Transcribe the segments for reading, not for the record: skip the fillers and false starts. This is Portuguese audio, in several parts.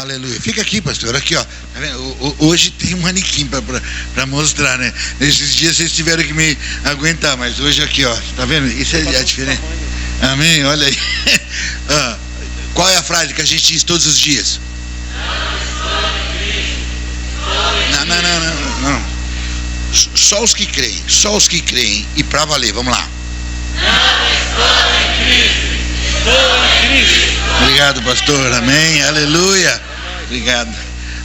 Aleluia. Fica aqui, pastor. Aqui, ó. Tá vendo? Hoje tem um manequim para mostrar, né? Nesses dias vocês tiveram que me aguentar, mas hoje aqui, ó. Tá vendo? Isso é diferente. Amém? Olha aí. Qual é a frase que a gente diz todos os dias? Não. Só os que creem. Só os que creem. E para valer. Vamos lá. Não estou em Cristo. Estou em Cristo. Obrigado, pastor. Amém. Aleluia. Obrigado.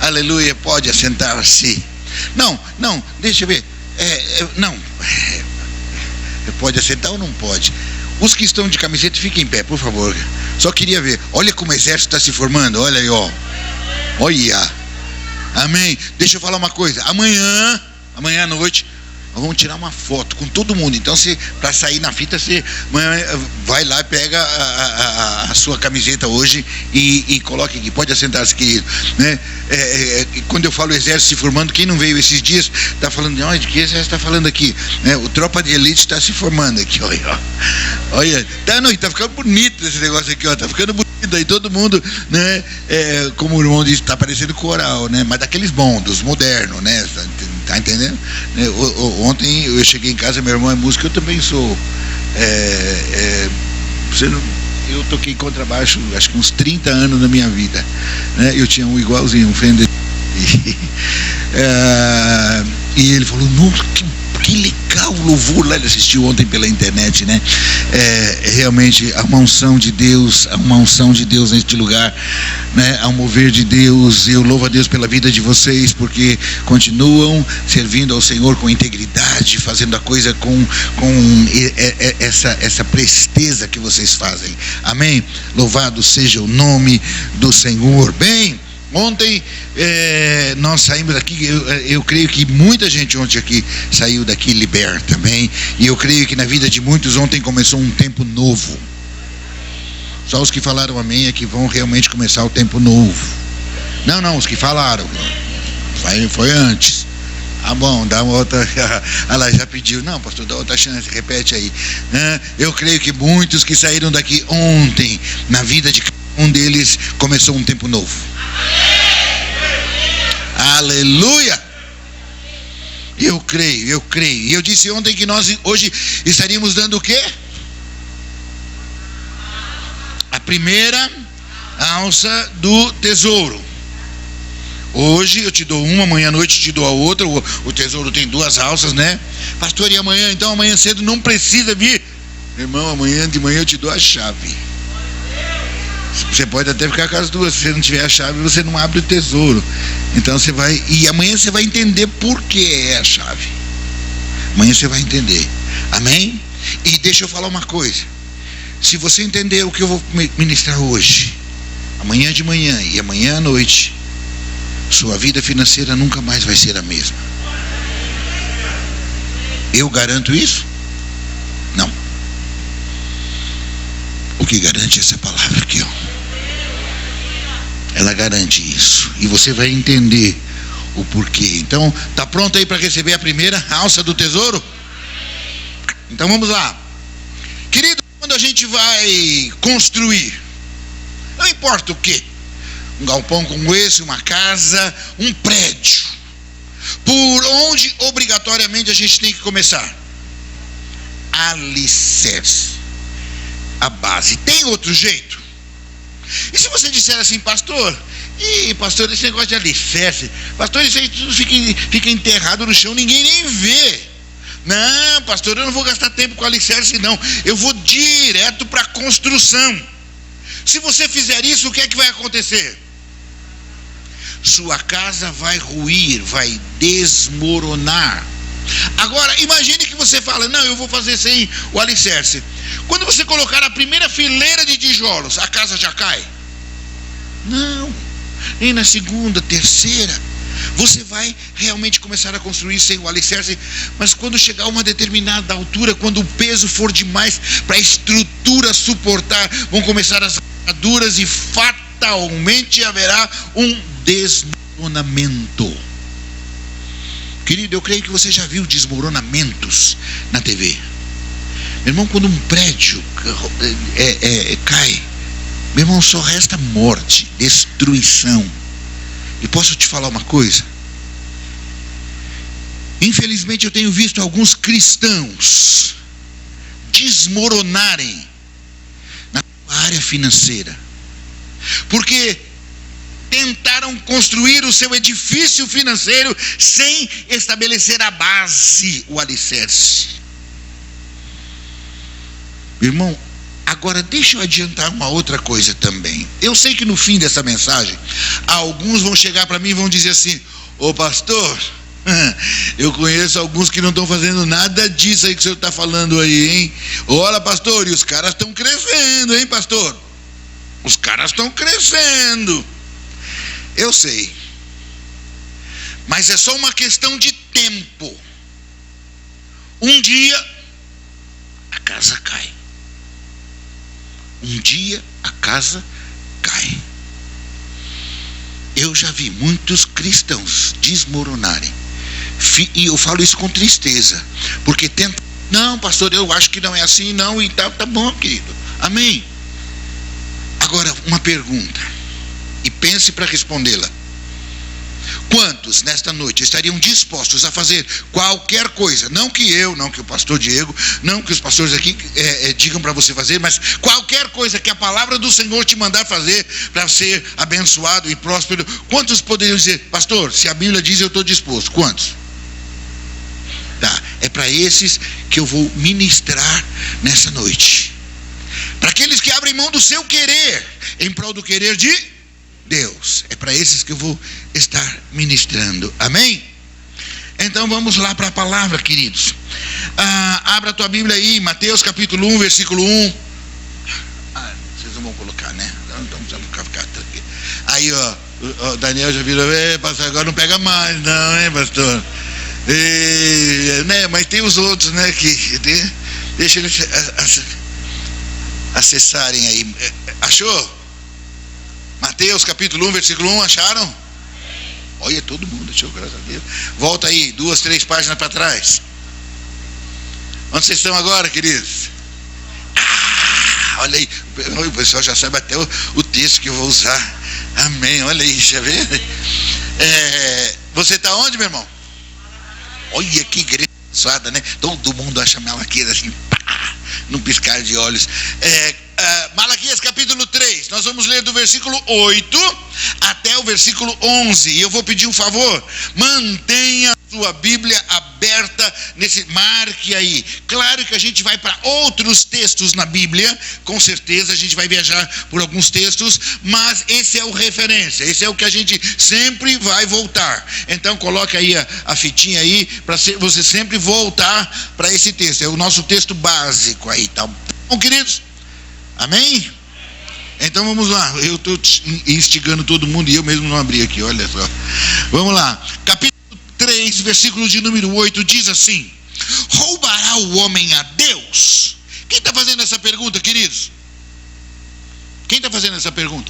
Aleluia. Pode assentar-se. Não. Deixa eu ver. Não. Pode assentar ou não pode? Os que estão de camiseta, fiquem em pé, por favor. Só queria ver. Olha como o exército está se formando. Olha aí, ó. Olha. Amém. Deixa eu falar uma coisa. Amanhã à noite, nós vamos tirar uma foto com todo mundo. Então, para sair na fita, você vai lá e pega a sua camiseta hoje e coloca aqui. Pode assentar-se, querido. Né? Quando eu falo exército se formando, quem não veio esses dias está falando, de que exército está falando aqui? Né? O tropa de elite está se formando aqui. Olha. Tá ficando bonito esse negócio aqui. Tá ficando bonito aí, todo mundo, né? Como o irmão disse, está parecendo coral, né? Mas daqueles bons, dos modernos, né? Tá entendendo? Ontem eu cheguei em casa, meu irmão é músico, eu também sou. Eu toquei contrabaixo acho que uns 30 anos da minha vida, né? Eu tinha um igualzinho, um Fender. E ele falou, nossa, que legal o louvor lá, ele assistiu ontem pela internet, né? Realmente há uma unção de Deus, neste lugar, né? Há um mover de Deus. Eu louvo a Deus pela vida de vocês, porque continuam servindo ao Senhor com integridade, fazendo a coisa com essa presteza que vocês fazem. Amém? Louvado seja o nome do Senhor. Bem, ontem nós saímos daqui, eu creio que muita gente ontem aqui saiu daqui liberta também, e eu creio que na vida de muitos ontem começou um tempo novo. Só os que falaram amém é que vão realmente começar o tempo novo. Não, os que falaram, foi antes. Bom, dá uma outra. Ela já pediu. Não, pastor, dá outra chance, repete aí. Eu creio que muitos que saíram daqui ontem, na vida de um deles começou um tempo novo. Aleluia! Eu creio. E eu disse ontem que nós hoje estaríamos dando o quê? A primeira alça do tesouro. Hoje eu te dou uma, amanhã à noite te dou a outra. O tesouro tem 2 alças, né? Pastor, e amanhã? Então amanhã cedo não precisa vir. Irmão, amanhã de manhã eu te dou a chave. Você pode até ficar com as 2. Se você não tiver a chave, você não abre o tesouro. Então você vai. E amanhã você vai entender por que é a chave. Amanhã você vai entender. Amém? E deixa eu falar uma coisa. Se você entender o que eu vou ministrar hoje, amanhã de manhã e amanhã à noite, sua vida financeira nunca mais vai ser a mesma. Eu garanto isso? Não. O que garante é essa palavra aqui, ó. Ela garante isso. E você vai entender o porquê. Então, tá pronto aí para receber a primeira alça do tesouro? Então vamos lá. Querido, quando a gente vai construir, não importa o que, um galpão como esse, uma casa, um prédio, por onde obrigatoriamente a gente tem que começar? Alicerce. A base. Tem outro jeito? E se você disser assim, pastor, esse negócio de alicerce, pastor, isso aí tudo fica enterrado no chão, ninguém nem vê. Não, pastor, eu não vou gastar tempo com alicerce, não. Eu vou direto para a construção. Se você fizer isso, o que é que vai acontecer? Sua casa vai ruir, vai desmoronar. Agora, imagine que você fala, não, eu vou fazer sem o alicerce. Quando você colocar a primeira fileira de tijolos, a casa já cai? Não. Nem na segunda, terceira. Você vai realmente começar a construir sem o alicerce. Mas quando chegar a uma determinada altura, quando o peso for demais para a estrutura suportar, vão começar as rachaduras e fatalmente haverá um desmoronamento. Querido, eu creio que você já viu desmoronamentos na TV. Meu irmão, quando um prédio cai, meu irmão, só resta morte, destruição. E posso te falar uma coisa? Infelizmente eu tenho visto alguns cristãos desmoronarem na área financeira, porque tentaram construir o seu edifício financeiro sem estabelecer a base, o alicerce. Irmão, agora deixa eu adiantar uma outra coisa também. Eu sei que no fim dessa mensagem, alguns vão chegar para mim e vão dizer assim: ô pastor, eu conheço alguns que não estão fazendo nada disso aí que o senhor está falando aí, hein? Olha, pastor, e os caras estão crescendo, hein, pastor? Os caras estão crescendo. Eu sei, mas é só uma questão de tempo. Um dia a casa cai. Um dia a casa cai. Eu já vi muitos cristãos desmoronarem, e eu falo isso com tristeza, porque tenta, não, pastor, eu acho que não é assim, não, e tá bom, querido, amém. Agora, uma pergunta, e pense para respondê-la: quantos nesta noite estariam dispostos a fazer qualquer coisa, não que eu, não que o pastor Diego, não que os pastores aqui digam para você fazer, mas qualquer coisa que a palavra do Senhor te mandar fazer para ser abençoado e próspero? Quantos poderiam dizer: pastor, se a Bíblia diz, eu estou disposto? Quantos? Tá, é para esses que eu vou ministrar nessa noite, para aqueles que abrem mão do seu querer em prol do querer de Deus. É para esses que eu vou estar ministrando, amém? Então vamos lá para a palavra, queridos. Abra a tua Bíblia aí, Mateus capítulo 1, versículo 1. Vocês não vão colocar, né? Então vamos ficar tranquilo. Aí, o Daniel já virou: pastor, agora não pega mais, não, hein, pastor? Né? Mas tem os outros, né? Deixa eles acessarem aí. Achou? Mateus capítulo 1, versículo 1, acharam? Olha, todo mundo achou, graças a Deus. Volta aí, 2, 3 páginas para trás. Onde vocês estão agora, queridos? Olha aí, o pessoal já sabe até o texto que eu vou usar. Amém, olha aí, deixa eu ver. Você está onde, meu irmão? Olha que igreja abençoada, né? Todo mundo acha Malaquias assim, pá, num piscar de olhos. Malaquias capítulo 3, nós vamos ler do versículo 8 até o versículo 11, e eu vou pedir um favor: mantenha a sua Bíblia aberta, marque aí. Claro que a gente vai para outros textos na Bíblia, com certeza a gente vai viajar por alguns textos, mas esse é o referência, esse é o que a gente sempre vai voltar. Então coloque aí a fitinha aí, para você sempre voltar para esse texto, é o nosso texto básico aí, tá bom, queridos? Amém? Então vamos lá, eu estou instigando todo mundo e eu mesmo não abri aqui, olha só. Vamos lá, capítulo 3, versículo de número 8, diz assim: roubará o homem a Deus? Quem está fazendo essa pergunta, queridos? Quem está fazendo essa pergunta?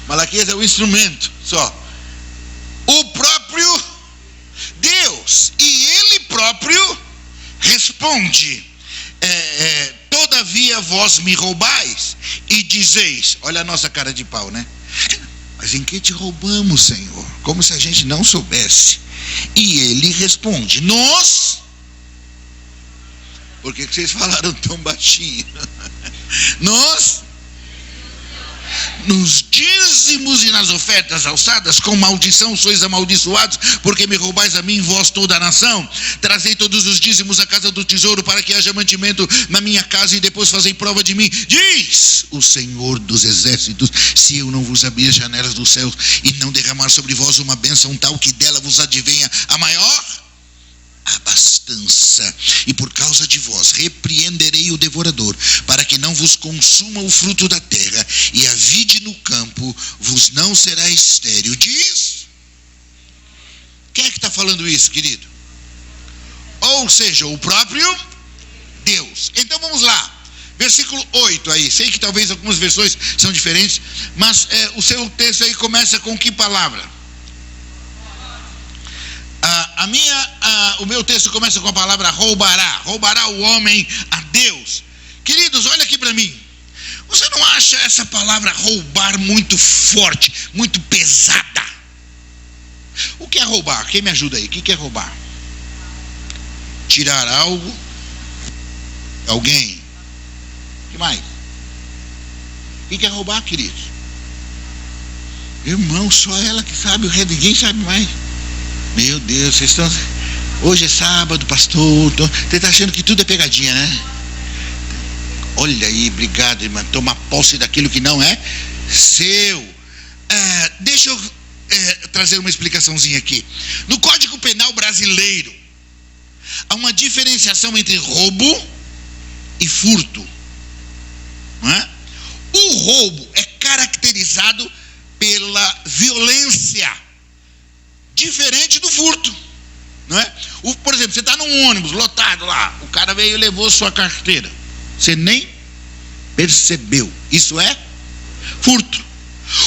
Malaquias é o instrumento só. O próprio Deus, e ele próprio responde: todavia vós me roubais e dizeis. Olha a nossa cara de pau, né? Mas em que te roubamos, Senhor? Como se a gente não soubesse. E ele responde: por que vocês falaram tão baixinho? Nos dízimos e nas ofertas alçadas, com maldição sois amaldiçoados, porque me roubais a mim, vós toda a nação. Trazei todos os dízimos à casa do tesouro, para que haja mantimento na minha casa, e depois fazei prova de mim, diz o Senhor dos exércitos, se eu não vos abrir as janelas dos céus, e não derramar sobre vós uma bênção tal, que dela vos advenha a maior abastança. E por causa de vós repreenderei o devorador, para que não vos consuma o fruto da terra, e a vide no campo vos não será estéril. Diz. Quem é que está falando isso, querido? Ou seja, o próprio Deus. Então vamos lá, versículo 8 aí. Sei que talvez algumas versões são diferentes, mas o seu texto aí começa com que palavra? O meu texto começa com a palavra roubará. Roubará o homem a Deus. Queridos, olha aqui para mim. Você não acha essa palavra roubar muito forte, muito pesada? O que é roubar? Quem me ajuda aí? O que é roubar? Tirar algo, alguém. O que mais? O que é roubar, queridos? Irmão, só ela que sabe, o resto ninguém sabe mais. Meu Deus, vocês estão... Hoje é sábado, pastor. Você está achando que tudo é pegadinha, né? Olha aí, obrigado, irmão. Toma posse daquilo que não é seu. Deixa eu trazer uma explicaçãozinha aqui. No Código Penal brasileiro, há uma diferenciação entre roubo e furto. Não é? O roubo é caracterizado pela violência, diferente do furto, não é? Por exemplo, você está num ônibus lotado lá, o cara veio e levou sua carteira, você nem percebeu, isso é furto.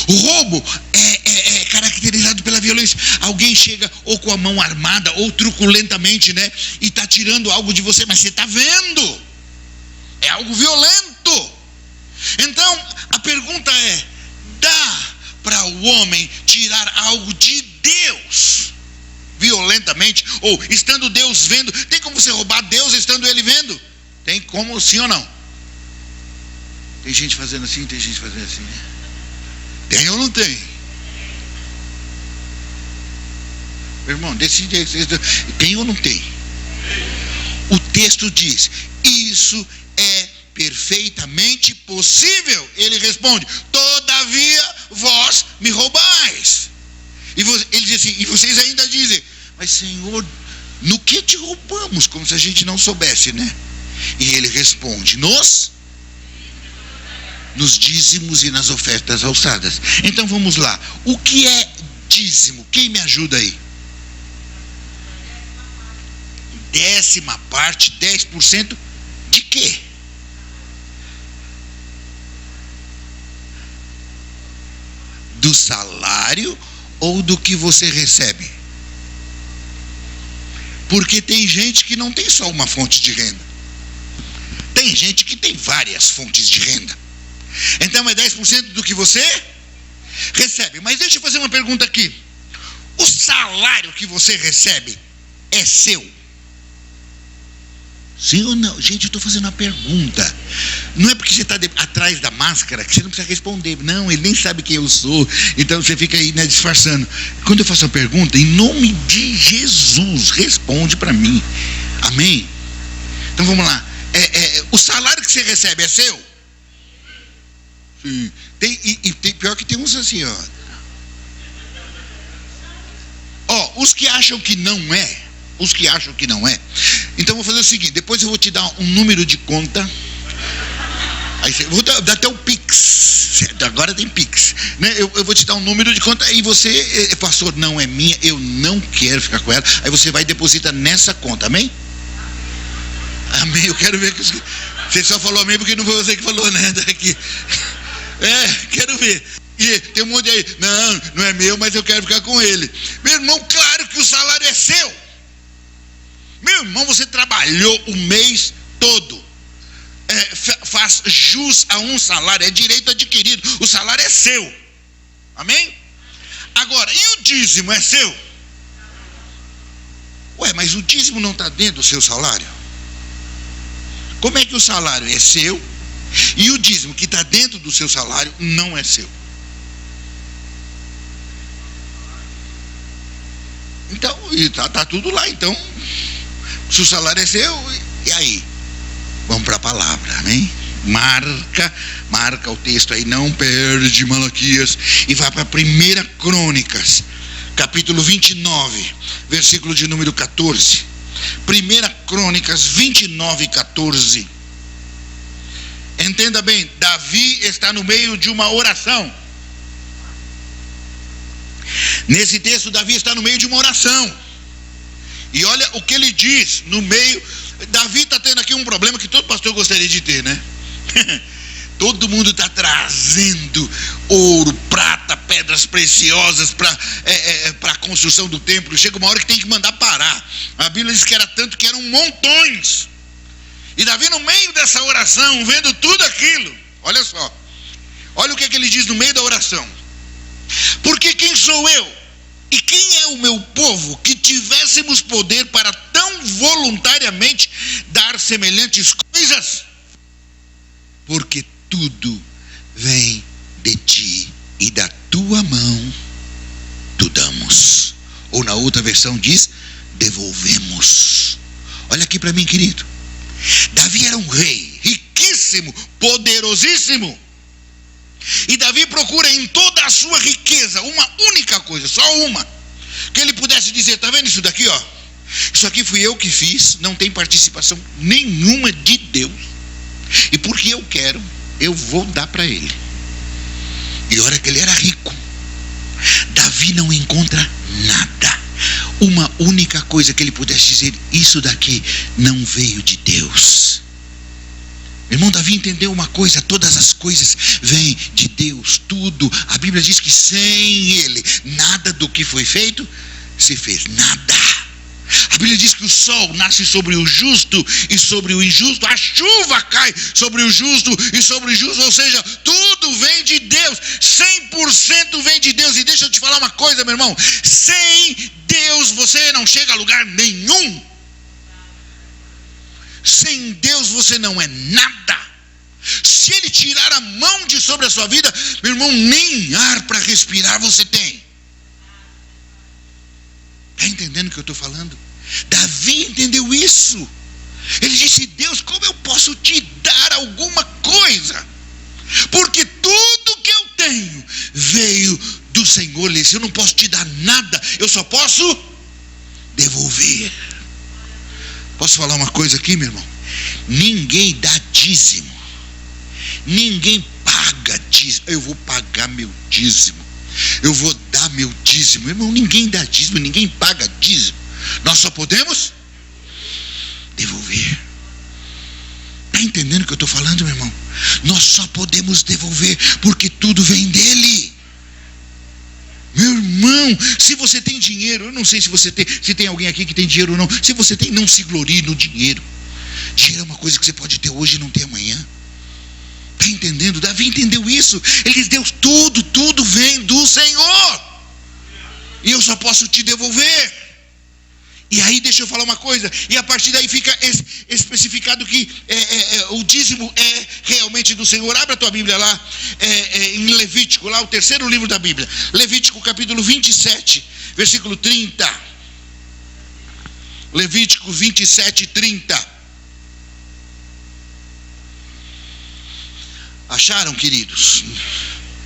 O roubo é caracterizado pela violência. Alguém chega ou com a mão armada ou truculentamente, né, e está tirando algo de você, mas você está vendo, é algo violento. Então a pergunta é: dá para o homem tirar algo de Deus violentamente, ou estando Deus vendo? Tem como você roubar Deus estando Ele vendo? Tem como, sim ou não? Tem gente fazendo assim, tem gente fazendo assim, né? Tem ou não tem? Irmão, decide, tem ou não tem? O texto diz: isso é perfeitamente possível. Ele responde: todavia vós me roubais. Ele diz assim, e vocês ainda dizem: mas Senhor, no que te roubamos? Como se a gente não soubesse, né? E ele responde: nos dízimos e nas ofertas alçadas. Então vamos lá, o que é dízimo? Quem me ajuda aí? 10ª parte, 10% de quê? Do salário ou do que você recebe? Porque tem gente que não tem só uma fonte de renda, tem gente que tem várias fontes de renda. Então é 10% do que você recebe. Mas deixa eu fazer uma pergunta aqui: o salário que você recebe é seu? Sim ou não? Gente, eu estou fazendo uma pergunta. Não é porque você está atrás da máscara que você não precisa responder. Não, ele nem sabe quem eu sou. Então você fica aí, né, disfarçando. Quando eu faço a pergunta, em nome de Jesus, responde para mim. Amém? Então vamos lá. O salário que você recebe é seu? Sim. Tem pior que tem uns assim, os que acham que não é. Os que acham que não é. Então eu vou fazer o seguinte: depois eu vou te dar um número de conta. Aí vou dar até o Pix. Agora tem Pix, né? Eu vou te dar um número de conta. E você, pastor, não é minha, eu não quero ficar com ela. Aí você vai e deposita nessa conta, amém? Amém, eu quero ver que você só falou amém porque não foi você que falou, né? Daqui. Quero ver. E tem um monte aí: não é meu, mas eu quero ficar com ele. Meu irmão, claro que o salário é seu. Meu irmão, você trabalhou o mês todo, faz jus a um salário, é direito adquirido, o salário é seu, amém? Agora, e o dízimo é seu? Mas o dízimo não está dentro do seu salário? Como é que o salário é seu e o dízimo que está dentro do seu salário não é seu? Então, está tudo lá. Então, se o salário é seu, e aí? Vamos para a palavra, amém? Marca o texto aí, não perde Malaquias, e vai para 1 Crônicas, capítulo 29, versículo de número 14. 1 Crônicas 29, 14. Entenda bem, Davi está no meio de uma oração. Nesse texto, Davi está no meio de uma oração. E olha o que ele diz no meio. Davi está tendo aqui um problema que todo pastor gostaria de ter, né? Todo mundo está trazendo ouro, prata, pedras preciosas para a construção do templo. Chega uma hora que tem que mandar parar. A Bíblia diz que era tanto que eram montões. E Davi, no meio dessa oração, vendo tudo aquilo, olha só. Olha o que ele diz no meio da oração. Porque quem sou eu e quem é o meu povo que tivéssemos poder para tão voluntariamente dar semelhantes coisas? Porque tudo vem de ti e da tua mão tu damos. Ou na outra versão diz, devolvemos. Olha aqui para mim, querido. Davi era um rei riquíssimo, poderosíssimo. E Davi procura em toda a sua riqueza uma única coisa, só uma, que ele pudesse dizer: está vendo isso daqui, ó? Isso aqui fui eu que fiz, não tem participação nenhuma de Deus. E porque eu quero, eu vou dar para ele. E olha que ele era rico. Davi não encontra nada, uma única coisa que ele pudesse dizer: isso daqui não veio de Deus. Irmão, Davi entendeu uma coisa: todas as coisas vêm de Deus, tudo. A Bíblia diz que sem ele, nada do que foi feito se fez, nada. A Bíblia diz que o sol nasce sobre o justo e sobre o injusto, a chuva cai sobre o justo e sobre o injusto, ou seja, tudo vem de Deus, 100% vem de Deus. E deixa eu te falar uma coisa, meu irmão: sem Deus você não chega a lugar nenhum. Sem Deus você não é nada. Se ele tirar a mão de sobre a sua vida, meu irmão, nem ar para respirar você tem. Está entendendo o que eu estou falando? Davi entendeu isso. Ele disse: Deus, como eu posso te dar alguma coisa? Porque tudo que eu tenho veio do Senhor. Ele disse: eu não posso te dar nada, eu só posso devolver. Posso falar uma coisa aqui, meu irmão? Ninguém dá dízimo, ninguém paga dízimo. Eu vou pagar meu dízimo, eu vou dar meu dízimo. Irmão, ninguém dá dízimo, ninguém paga dízimo. Nós só podemos devolver. Está entendendo o que eu estou falando, meu irmão? Nós só podemos devolver porque tudo vem dele. Meu irmão, se você tem dinheiro, eu não sei se tem alguém aqui que tem dinheiro ou não. Se você tem, não se glorie no dinheiro. Dinheiro é uma coisa que você pode ter hoje e não ter amanhã. Está entendendo? Davi entendeu isso. Ele diz: Deus, tudo vem do Senhor, e eu só posso te devolver. E aí deixa eu falar uma coisa, e a partir daí fica especificado que o dízimo é realmente do Senhor. Abra a tua Bíblia lá, em Levítico, lá o terceiro livro da Bíblia, Levítico capítulo 27, versículo 30. Levítico 27, 30. Acharam, queridos?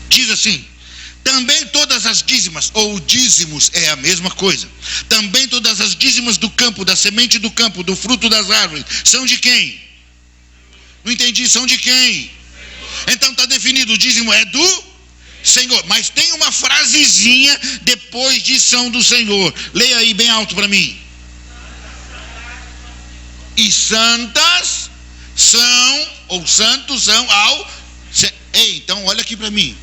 Diz assim: também todas as dízimas, ou dízimos é a mesma coisa, também todas as dízimas do campo, da semente do campo, do fruto das árvores, são de quem? Não entendi, são de quem? Então está definido, o dízimo é do Senhor. Mas tem uma frasezinha depois de são do Senhor. Leia aí bem alto para mim. E santas são, ou santos são ao... Ei, então olha aqui para mim.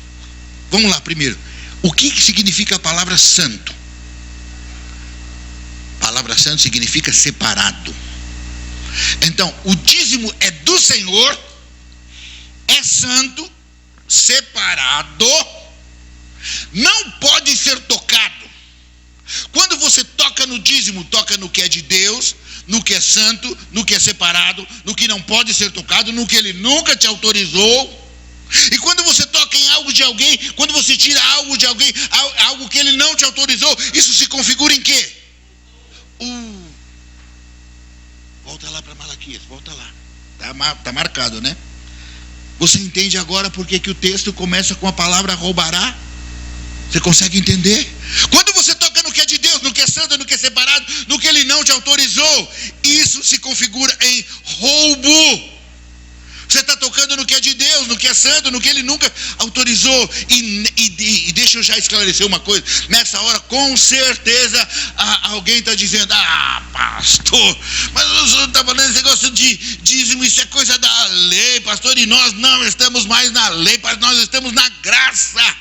Vamos lá primeiro. O que significa a palavra santo? A palavra santo significa separado. Então, o dízimo é do Senhor, é santo, separado, não pode ser tocado. Quando você toca no dízimo, toca no que é de Deus, no que é santo, no que é separado, no que não pode ser tocado, no que Ele nunca te autorizou. E quando você toca em algo de alguém, quando você tira algo de alguém, algo que Ele não te autorizou, isso se configura em quê? Volta lá para Malaquias, volta lá. Tá marcado, né? Você entende agora por que o texto começa com a palavra roubará? Você consegue entender? Quando você toca no que é de Deus, no que é santo, no que é separado, no que Ele não te autorizou, isso se configura em roubo. Você está tocando no que é de Deus, no que é santo, no que Ele nunca autorizou. E deixa eu já esclarecer uma coisa. Nessa hora, com certeza, alguém está dizendo: ah, pastor, mas o senhor está falando esse negócio de dízimo, isso é coisa da lei, pastor, e nós não estamos mais na lei, nós estamos na graça.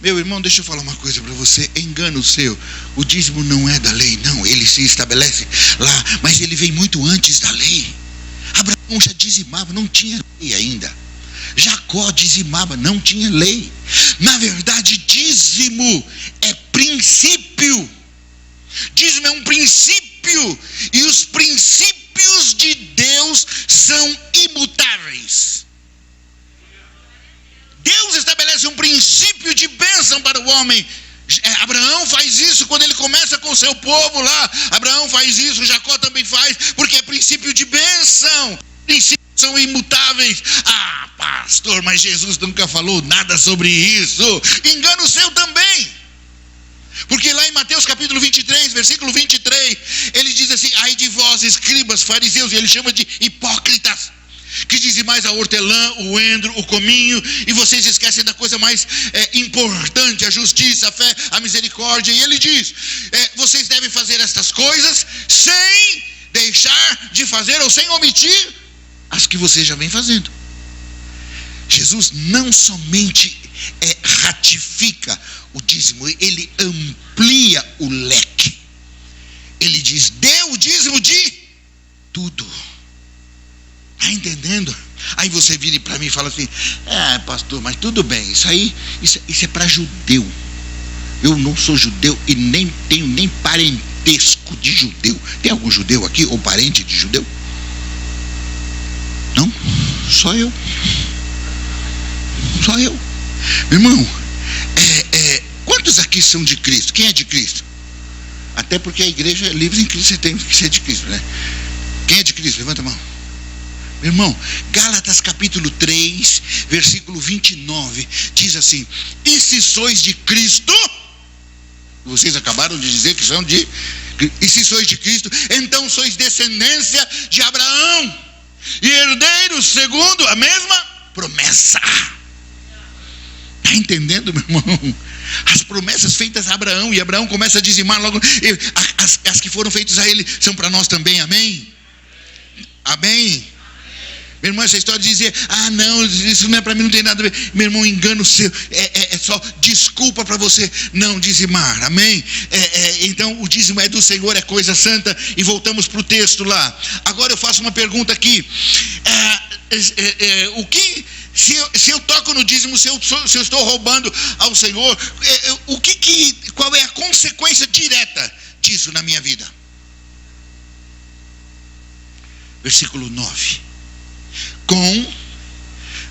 Meu irmão, deixa eu falar uma coisa para você. Engano seu. O dízimo não é da lei, não. Ele se estabelece lá, mas ele vem muito antes da lei. Abraão já dizimava, não tinha lei ainda. Jacó dizimava, não tinha lei. Na verdade, dízimo é princípio. Dízimo é um princípio, e os princípios de Deus são imutáveis. Deus estabelece um princípio de bênção para o homem. Abraão faz isso quando ele começa com o seu povo lá. Abraão faz isso, Jacó também faz, porque é princípio de bênção. Princípios são imutáveis. Ah, pastor, mas Jesus nunca falou nada sobre isso. Engano seu também. Porque lá em Mateus capítulo 23, versículo 23, ele diz assim: ai de vós, escribas, fariseus, e ele chama de hipócritas, que dizem mais a hortelã, o endro, o cominho, e vocês esquecem da coisa mais importante, a justiça, a fé, a misericórdia. E ele diz, vocês devem fazer estas coisas sem deixar de fazer, ou sem omitir as que vocês já vêm fazendo. Jesus não somente ratifica o dízimo, ele amplia o leque. Ele diz, dê o dízimo de tudo. Está entendendo? Aí você vira para mim e fala assim: pastor, mas tudo bem, isso é para judeu. Eu não sou judeu e nem tenho nem parentesco de judeu. Tem algum judeu aqui ou parente de judeu? Não? Só eu. Só eu. Meu irmão, quantos aqui são de Cristo? Quem é de Cristo? Até porque a igreja é livre em Cristo, você tem que ser de Cristo, né? Quem é de Cristo? Levanta a mão. Meu irmão, Gálatas capítulo 3, versículo 29, diz assim: e se sois de Cristo, vocês acabaram de dizer que são de, e se sois de Cristo, então sois descendência de Abraão, e herdeiros segundo a mesma promessa. Está entendendo, meu irmão? As promessas feitas a Abraão, e Abraão começa a dizimar logo, as que foram feitas a ele são para nós também, amém? Amém? Meu irmão, essa história de dizer, não, isso não é para mim, não tem nada a ver. Meu irmão, engano seu, é só desculpa para você não dizimar, amém? Então o dízimo é do Senhor, é coisa santa. E voltamos para o texto lá. Agora eu faço uma pergunta aqui. O que, se eu toco no dízimo, se eu estou roubando ao Senhor, qual é a consequência direta disso na minha vida? Versículo 9. Com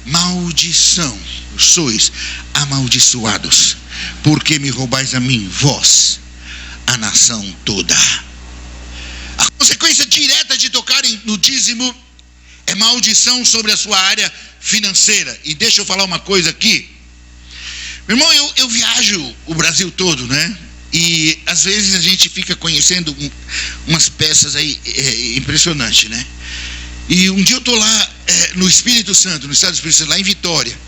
maldição sois amaldiçoados, porque me roubais a mim, vós, a nação toda. A consequência direta de tocarem no dízimo é maldição sobre a sua área financeira. E deixa eu falar uma coisa aqui. Meu irmão, eu viajo o Brasil todo, né? E às vezes a gente fica conhecendo umas peças aí impressionantes, né? E um dia eu estou lá no Espírito Santo, no estado do Espírito Santo, lá em Vitória.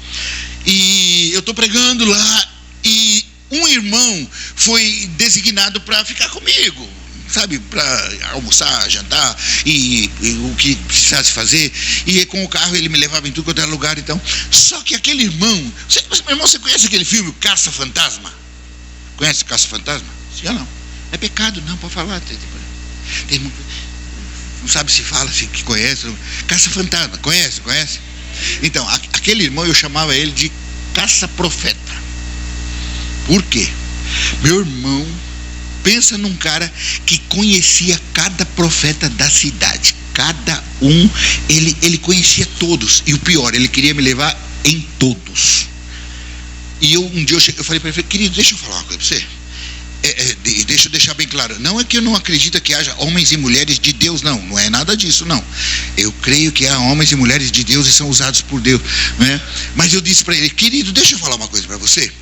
E eu estou pregando lá, e um irmão foi designado para ficar comigo, sabe, para almoçar, jantar, e o que precisasse fazer. E com o carro ele me levava em tudo quanto era lugar, então. Só que aquele irmão, você conhece aquele filme, Caça Fantasma? Conhece Caça Fantasma? Sim ou não? É pecado, não, pode falar. Não sabe se fala, se que conhece. Caça Fantasma, conhece? Então, aquele irmão, eu chamava ele de caça-profeta. Por quê? Meu irmão, pensa num cara que conhecia cada profeta da cidade. Cada um, ele conhecia todos. E o pior, ele queria me levar em todos. E um dia eu falei para ele, querido, deixa eu falar uma coisa para você. Deixa eu deixar bem claro, não é que eu não acredito que haja homens e mulheres de Deus, não é nada disso, não. Eu creio que há homens e mulheres de Deus e são usados por Deus, né? Mas eu disse para ele, querido, deixa eu falar uma coisa para você.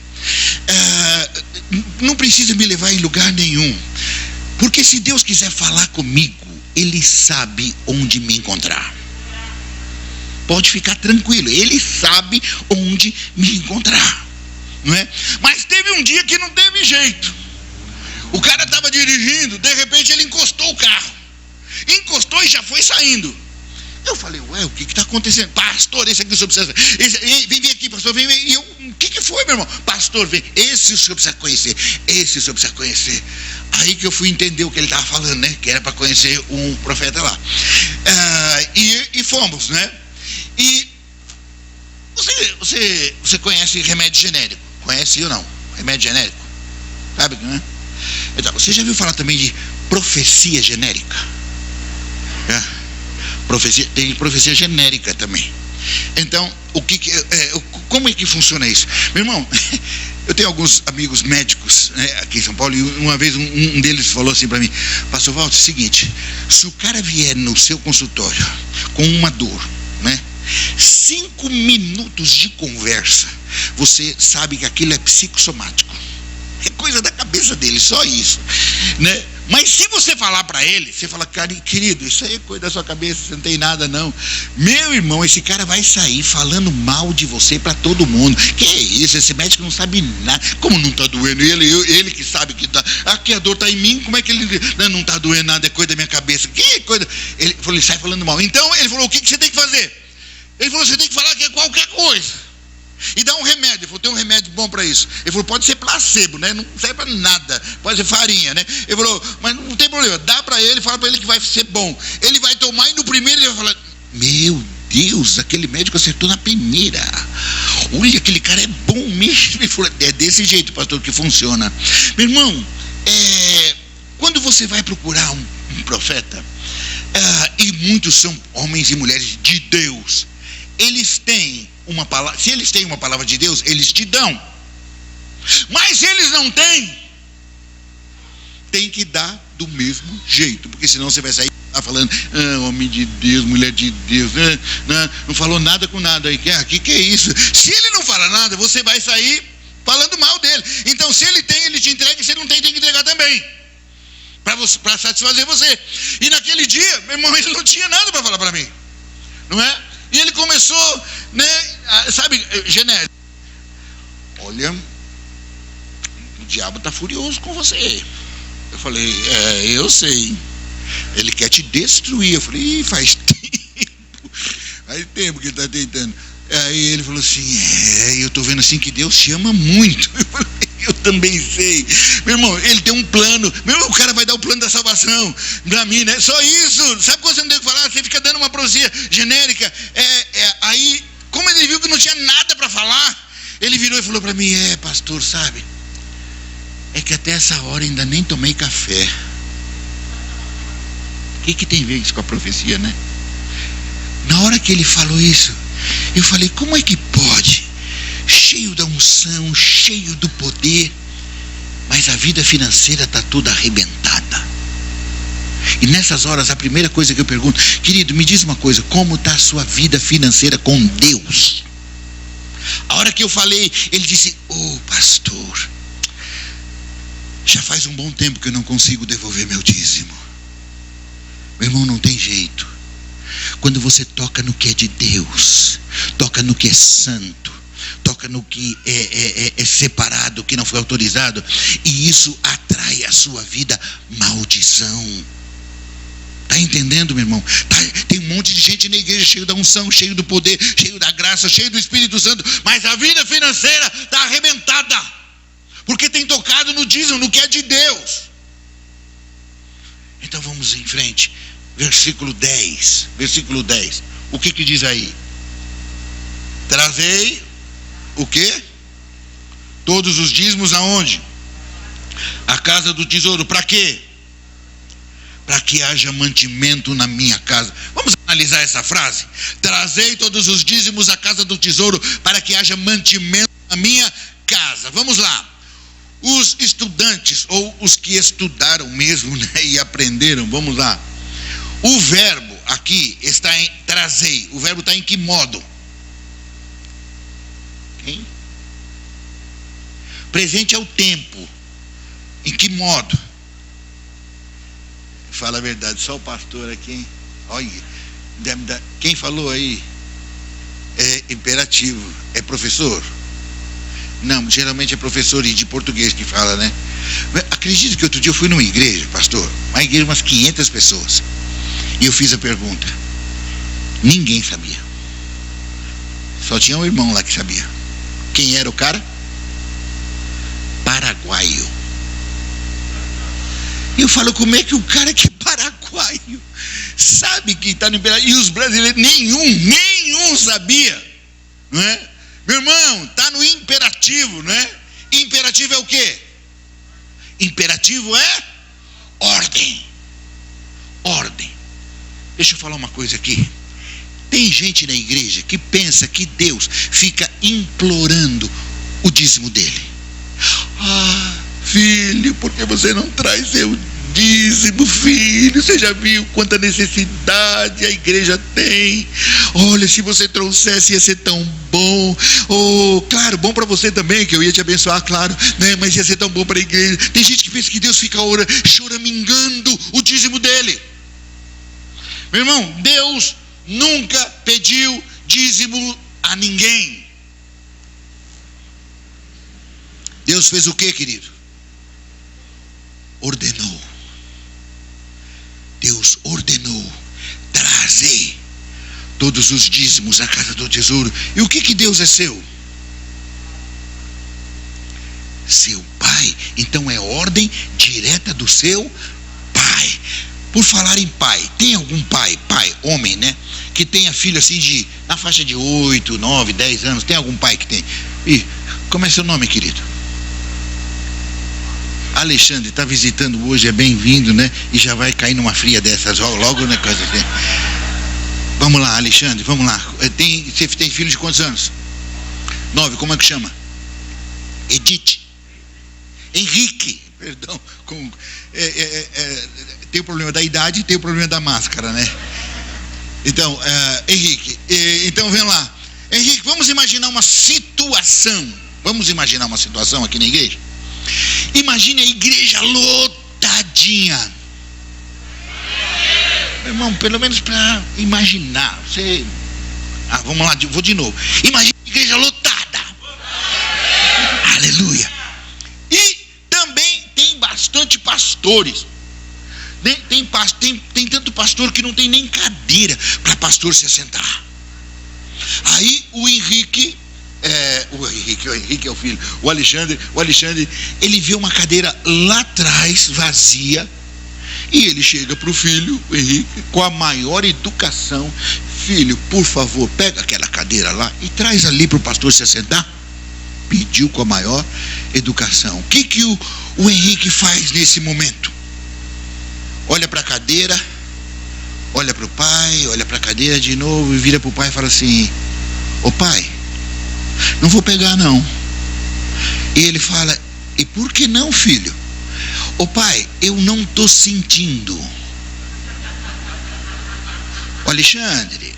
Não precisa me levar em lugar nenhum, porque se Deus quiser falar comigo, Ele sabe onde me encontrar. Pode ficar tranquilo, Ele sabe onde me encontrar, não é? Mas teve um dia que não teve jeito. O cara estava dirigindo, de repente ele encostou o carro. Encostou e já foi saindo. Eu falei, o que está acontecendo? Pastor, esse aqui o senhor precisa. Vem aqui, pastor, vem. E o que que foi, meu irmão? Pastor, vem, esse o senhor precisa conhecer, esse o senhor precisa conhecer. Aí que eu fui entender o que ele estava falando, né? Que era para conhecer um profeta lá. E fomos, né? E você conhece remédio genérico? Conhece ou não? Remédio genérico? Sabe, né? Então, você já viu falar também de profecia genérica? Tem profecia genérica também. Então, como é que funciona isso? Meu irmão, eu tenho alguns amigos médicos, né, aqui em São Paulo, e uma vez um deles falou assim para mim: Pastor Walter, é o seguinte, se o cara vier no seu consultório com uma dor, né, 5 minutos de conversa, você sabe que aquilo é psicossomático, é coisa da cabeça dele, só isso, né? Mas se você falar para ele, você fala: cara, querido, isso aí é coisa da sua cabeça, você não tem nada não. Meu irmão, esse cara vai sair falando mal de você para todo mundo. Que é isso? Esse médico não sabe nada. Como não está doendo? Ele que sabe que está. Aqui a dor está em mim, como é que ele não está doendo nada? É coisa da minha cabeça. Que coisa? Ele falou: ele sai falando mal. Então ele falou: o que você tem que fazer? Ele falou: você tem que falar que é qualquer coisa. E dá um remédio. Ele falou: tem um remédio bom para isso. Ele falou: pode ser placebo, né? Não serve para nada. Pode ser farinha, né? Ele falou: mas não tem problema. Dá para ele, fala para ele que vai ser bom. Ele vai tomar e no primeiro ele vai falar: meu Deus, aquele médico acertou na peneira. Olha, aquele cara é bom mesmo. Ele falou: é desse jeito, pastor, que funciona. Meu irmão, quando você vai procurar um profeta, e muitos são homens e mulheres de Deus, eles têm uma palavra. Se eles têm uma palavra de Deus, eles te dão. Mas eles não têm, tem que dar do mesmo jeito, porque senão você vai sair falando: homem de Deus, mulher de Deus, não falou nada com nada aí. Que é isso? Se ele não fala nada, você vai sair falando mal dele. Então, se ele tem, ele te entrega. E se ele não tem, tem que entregar também, para satisfazer você. E naquele dia, meu irmão, ele não tinha nada para falar para mim, não é? E ele começou, né, sabe, genérico: olha, o diabo está furioso com você. Eu falei: eu sei, ele quer te destruir. Eu falei: faz tempo que ele está tentando. Aí ele falou assim: eu estou vendo assim que Deus te ama muito. Eu falei: eu também sei. Meu irmão, ele tem um plano. Meu irmão, o cara vai dar o plano da salvação para mim, né? Só isso. Sabe quando você não deve falar? Você fica dando uma profecia genérica. Aí, como ele viu que não tinha nada para falar, ele virou e falou para mim: pastor, sabe, é que até essa hora ainda nem tomei café. O que tem a ver isso com a profecia, né? Na hora que ele falou isso, eu falei: como é que pode? Cheio da unção, cheio do poder, mas a vida financeira está toda arrebentada. E nessas horas, a primeira coisa que eu pergunto: querido, me diz uma coisa, como está a sua vida financeira com Deus? A hora que eu falei, ele disse: pastor, já faz um bom tempo que eu não consigo devolver meu dízimo. Meu irmão, não tem jeito. Quando você toca no que é de Deus, toca no que é santo, toca no que é separado, que não foi autorizado, e isso atrai à sua vida maldição. Está entendendo, meu irmão? Tem um monte de gente na igreja cheio da unção, cheio do poder, cheio da graça, cheio do Espírito Santo, mas a vida financeira está arrebentada, porque tem tocado no dízimo, no que é de Deus. Então vamos em frente. Versículo 10. O que diz aí? Trazei o quê? Todos os dízimos aonde? A casa do tesouro. Para quê? Para que haja mantimento na minha casa. Vamos analisar essa frase. Trazei todos os dízimos à casa do tesouro, para que haja mantimento na minha casa. Vamos lá. Os estudantes, ou os que estudaram mesmo, né, e aprenderam, vamos lá. O verbo aqui está em trazei. O verbo está em que modo? Quem? Presente é o tempo. Em que modo? Fala a verdade, só o pastor aqui, hein? Olha, quem falou aí é imperativo. É professor? Não, geralmente é professor de português que fala, né? Acredito que outro dia eu fui numa igreja, pastor, uma igreja, umas 500 pessoas, e eu fiz a pergunta. Ninguém sabia. Só tinha um irmão lá que sabia. quem era o cara? Paraguaio. E eu falo, como é que o cara que é paraguaio sabe que está no imperativo? E os brasileiros, nenhum sabia, não é? Meu irmão, está no imperativo, não é? Imperativo é o quê? Imperativo é ordem. Ordem. Deixa eu falar uma coisa aqui. Tem gente na igreja que pensa que Deus fica implorando o dízimo dele. Ah, filho, por que você não traz seu dízimo, filho? Você já viu quanta necessidade a igreja tem? Olha, se você trouxesse ia ser tão bom. Oh, claro, bom para você também, que eu ia te abençoar, claro, né? Mas ia ser tão bom para a igreja. Tem gente que pensa que Deus fica choramingando o dízimo dele. Meu irmão, Deus nunca pediu dízimo a ninguém. Deus fez o que, querido? Ordenou. Deus ordenou trazer todos os dízimos à casa do tesouro. E o que Deus é seu? Seu pai. Então é ordem direta do seu pai. Por falar em pai, tem algum pai, homem, né, que tenha filho assim na faixa de 8, 9, 10 anos? Tem algum pai que tem? E como é seu nome, querido? Alexandre, está visitando hoje, é bem-vindo, né? E já vai cair numa fria dessas logo, né? Coisa assim. Vamos lá, Alexandre, vamos lá. Você tem filho de quantos anos? 9, como é que chama? Edith. Henrique, perdão. Tem o problema da idade e tem o problema da máscara, né? Então, Henrique, então vem lá. Henrique, vamos imaginar uma situação. Vamos imaginar uma situação aqui na igreja. Imagine a igreja lotadinha. Meu irmão, pelo menos para imaginar. Vamos lá, vou de novo. Imagine a igreja lotada. Aleluia. E também tem bastante pastores. Tem tanto pastor que não tem nem cadeira para pastor se sentar. Aí o Henrique é o filho, o Alexandre, ele vê uma cadeira lá atrás, vazia, e ele chega para o filho, o Henrique, com a maior educação: filho, por favor, pega aquela cadeira lá e traz ali para o pastor se sentar. Pediu com a maior educação. O que o Henrique faz nesse momento? Olha para a cadeira, olha para o pai, olha para a cadeira de novo e vira para o pai e fala assim: ô pai, não vou pegar não. E ele fala: e por que não, filho? Ô pai, eu não estou sentindo. O Alexandre,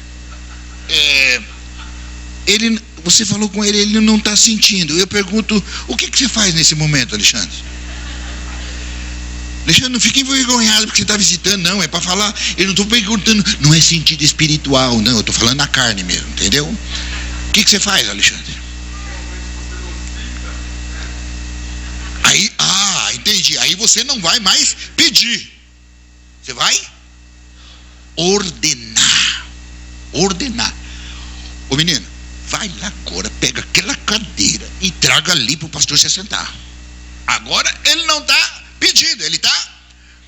você falou com ele não está sentindo. Eu pergunto: o que você faz nesse momento, Alexandre? Alexandre, não fique envergonhado porque você está visitando, não, é para falar. Eu não estou perguntando, não é sentido espiritual, não, eu estou falando na carne mesmo, entendeu? O que você faz, Alexandre? Aí, entendi. Aí você não vai mais pedir. Você vai ordenar. Ô menino, vai lá agora, pega aquela cadeira e traga ali para o pastor se sentar. Agora ele não está pedindo, ele está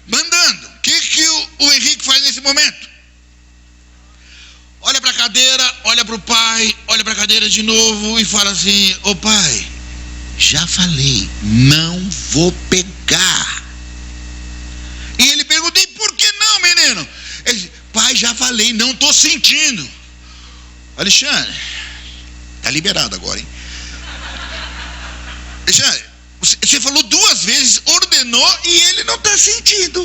mandando. O que o Henrique faz nesse momento? Olha para a cadeira, olha para o pai, olha para a cadeira de novo e fala assim: ô pai, já falei, não vou pegar. E ele pergunta: e por que não, menino? Ele diz: pai, já falei, não estou sentindo. Alexandre, está liberado agora, hein? Alexandre, você falou 2 vezes, ordenou e ele não está sentindo.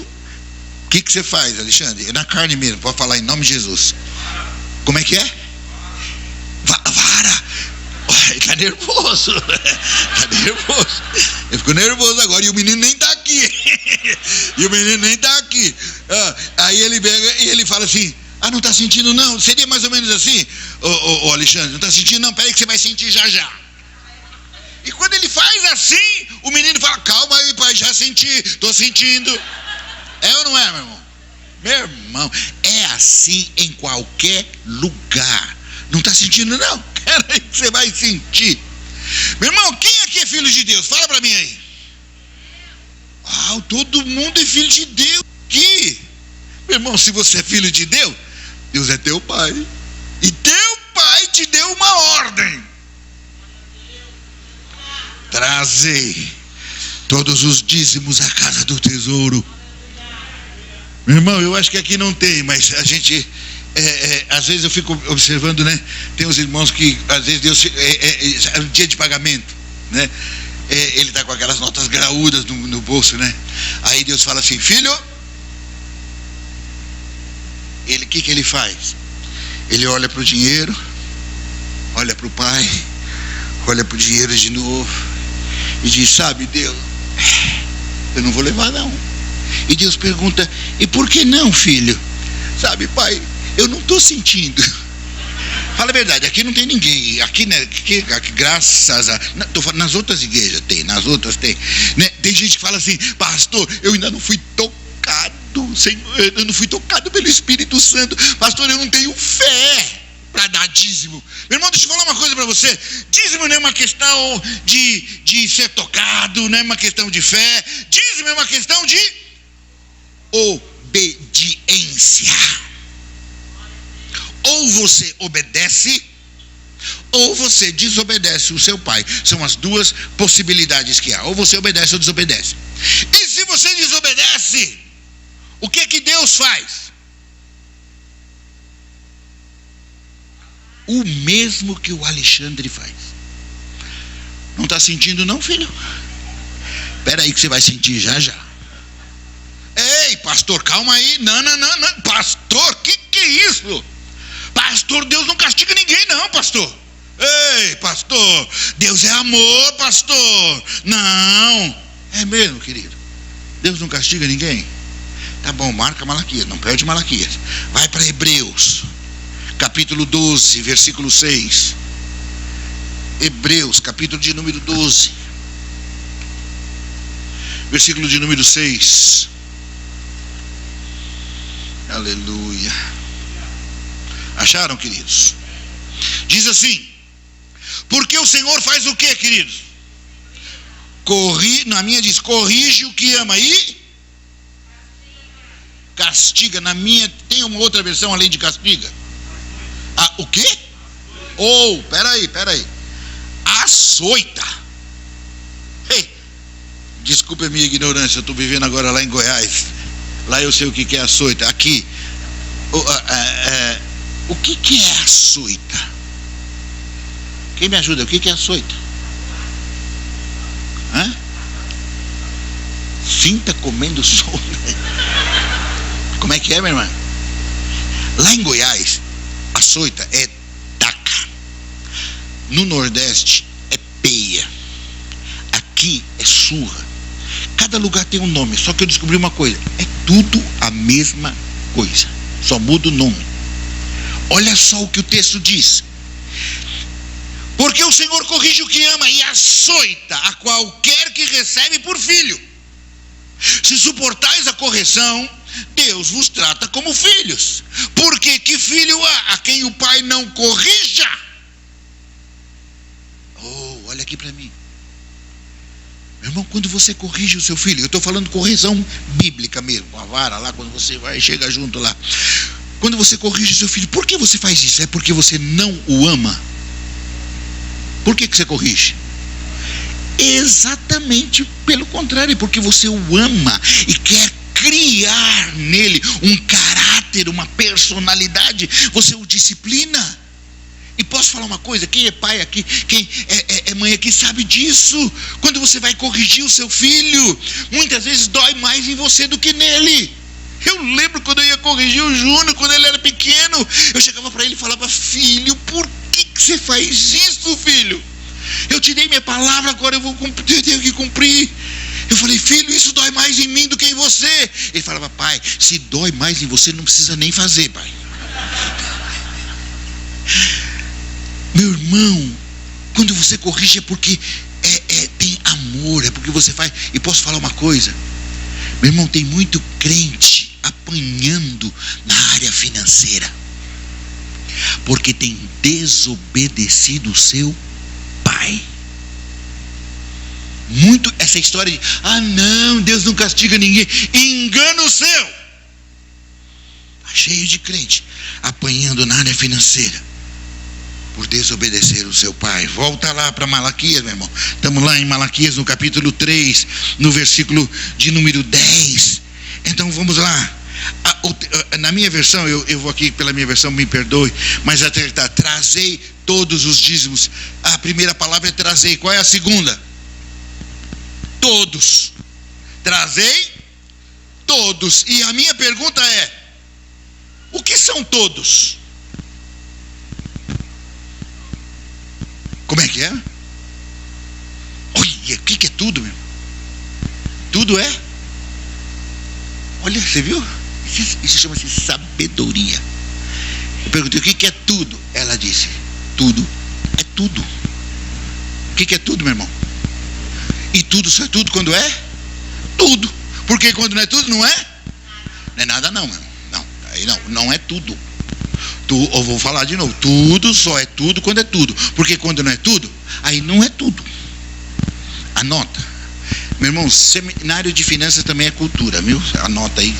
O que você faz, Alexandre? É na carne mesmo, pode falar em nome de Jesus. Como é que é? Vara. Ele está nervoso. Está nervoso. Ele ficou nervoso agora. E o menino nem está aqui. Aí ele pega e ele fala assim: não está sentindo não? Seria mais ou menos assim? Ô Alexandre, não está sentindo não? Peraí que você vai sentir já. E quando ele faz assim, o menino fala: calma aí, pai, já senti, estou sentindo. É ou não é, meu irmão? Meu irmão, é assim em qualquer lugar. Não está sentindo não? Peraí que você vai sentir. Meu irmão, quem aqui é filho de Deus? Fala para mim aí. Todo mundo é filho de Deus aqui. Meu irmão, se você é filho de Deus, Deus é teu pai. E teu pai te deu uma ordem: trazei todos os dízimos à casa do tesouro. Meu irmão, eu acho que aqui não tem, mas a gente, às vezes eu fico observando, né? Tem uns irmãos que, às vezes, Deus, é dia de pagamento, né? Ele está com aquelas notas graúdas no bolso, né? Aí Deus fala assim: filho, o que ele faz? Ele olha para o dinheiro, olha para o pai, olha para o dinheiro de novo e diz: sabe, Deus, eu não vou levar não. E Deus pergunta: e por que não, filho? Sabe, pai, eu não estou sentindo. Fala a verdade, aqui não tem ninguém. Aqui, né, aqui graças a... nas outras igrejas tem, nas outras tem, né? Tem gente que fala assim: pastor, eu ainda não fui tocado, Senhor, eu não fui tocado pelo Espírito Santo. Pastor, eu não tenho fé para dar dízimo. Meu irmão, deixa eu falar uma coisa para você. Dízimo não é uma questão de ser tocado, não é uma questão de fé. Dízimo é uma questão de obediência. Ou você obedece, ou você desobedece o seu pai. São as duas possibilidades que há: ou você obedece ou desobedece. E se você desobedece, o que Deus faz? O mesmo que o Alexandre faz. Não está sentindo não, filho? Espera aí que você vai sentir já já. Ei, pastor, calma aí. Não. Pastor, que é isso? Pastor, Deus não castiga ninguém não, pastor. Ei, pastor, Deus é amor, pastor. Não. É mesmo, querido? Deus não castiga ninguém? Tá bom, marca Malaquias, não perde Malaquias. Vai para Hebreus, capítulo 12, versículo 6. Hebreus, capítulo de número 12, versículo de número 6. Aleluia. Acharam, queridos? Diz assim: porque o Senhor faz o que, queridos? Na minha diz: corrige o que ama e castiga. Na minha tem uma outra versão além de castiga. O quê? Peraí. Açoita. Ei, desculpe a minha ignorância, eu estou vivendo agora lá em Goiás. Lá eu sei o que é açoita. Aqui, o que é açoita? Quem me ajuda? O que é açoita? Sinta comendo sol. Como é que é, minha irmã? Lá em Goiás, açoita é taca. No Nordeste é peia. Aqui é surra. Cada lugar tem um nome. Só que eu descobri uma coisa: é tudo a mesma coisa, só muda o nome. Olha só o que o texto diz: porque o Senhor corrige o que ama e açoita a qualquer que recebe por filho. Se suportais a correção, Deus vos trata como filhos. Porque que filho há a quem o pai não corrija? Olha aqui para mim. Meu irmão, quando você corrige o seu filho, eu estou falando correção bíblica mesmo, com a vara lá, quando você vai, chega junto lá. Quando você corrige o seu filho, por que você faz isso? É porque você não o ama? Por que você corrige? Exatamente pelo contrário, porque você o ama e quer criar nele um caráter, uma personalidade. Você o disciplina. E posso falar uma coisa: quem é pai aqui, quem é mãe aqui sabe disso. Quando você vai corrigir o seu filho, muitas vezes dói mais em você do que nele. Eu lembro quando eu ia corrigir o Júnior, quando ele era pequeno, eu chegava para ele e falava: filho, por que você faz isso, filho? Eu te dei minha palavra, agora eu tenho que cumprir. Eu falei: filho, isso dói mais em mim do que em você. Ele falava: pai, se dói mais em você, não precisa nem fazer, pai. Meu irmão, quando você corrige é porque tem amor, é porque você faz. E posso falar uma coisa, meu irmão, tem muito crente apanhando na área financeira, porque tem desobedecido o seu pai. muito essa história de, não, Deus não castiga ninguém. Engano seu. Está cheio de crente apanhando na área financeira por desobedecer o seu pai. Volta lá para Malaquias, meu irmão. Estamos lá em Malaquias, no capítulo 3, no versículo de número 10. Então vamos lá. Na minha versão, eu vou aqui pela minha versão, me perdoe, mas até trazei todos os dízimos. A primeira palavra é trazei. Qual é a segunda? Todos. Trazei todos. E a minha pergunta é: o que são todos? Como é que é? Olha, o que é tudo, meu? Tudo é? Olha, você viu? Isso chama-se sabedoria. Eu perguntei: o que é tudo? Ela disse: tudo é tudo. O que é tudo, meu irmão? E tudo só é tudo quando é tudo. Porque quando não é tudo, não é? Não é nada não, meu irmão. Não, aí não é tudo. Eu vou falar de novo: tudo só é tudo quando é tudo. Porque quando não é tudo, aí não é tudo. Anota. Meu irmão, seminário de finanças também é cultura, viu? Anota aí.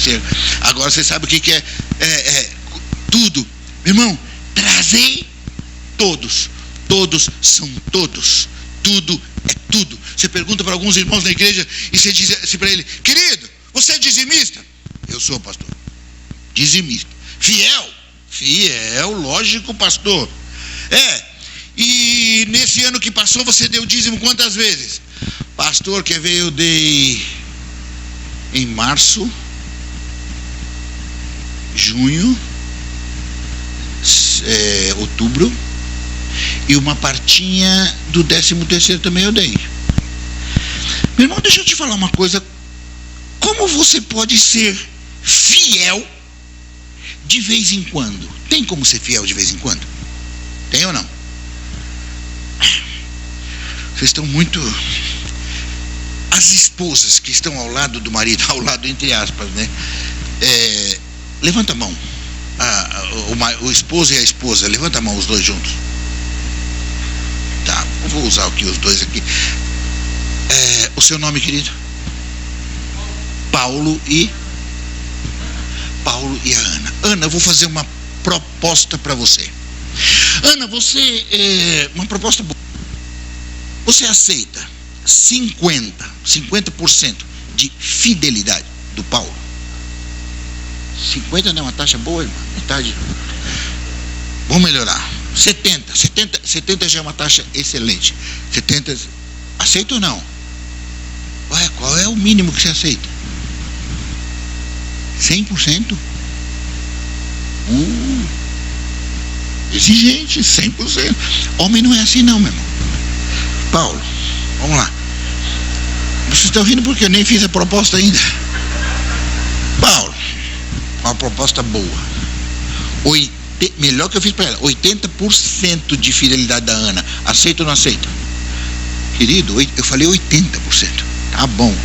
Agora você sabe o que é tudo. Meu irmão, trazei todos. Todos são todos. Tudo é tudo. Você pergunta para alguns irmãos na igreja e você diz assim para ele: querido, você é dizimista? Eu sou, pastor. Dizimista. Fiel, lógico, pastor. E nesse ano que passou você deu dízimo quantas vezes? Pastor, quer ver, eu dei em março, junho, outubro, e uma partinha do 13º também eu dei. Meu irmão, deixa eu te falar uma coisa: como você pode ser fiel de vez em quando? Tem como ser fiel de vez em quando? Tem ou não? Vocês estão muito... As esposas que estão ao lado do marido, ao lado entre aspas, né? Levanta a mão. O esposo e a esposa, levanta a mão, os dois juntos. Tá, eu vou usar aqui os dois aqui. O seu nome, querido? Paulo e a Ana. Ana, eu vou fazer uma proposta para você. Ana, uma proposta boa. Você aceita 50% de fidelidade do Paulo? 50 não é uma taxa boa, irmão? Metade. Vamos melhorar. 70 já é uma taxa excelente. 70, aceita ou não? Ué, qual é o mínimo que você aceita? 100%? Exigente, 100%. Homem não é assim não, meu irmão. Paulo, vamos lá. Vocês estão rindo porque eu nem fiz a proposta ainda. Paulo, uma proposta boa. Melhor que eu fiz para ela. 80% de fidelidade da Ana. Aceita ou não aceita? Querido, eu falei 80%. Tá bom.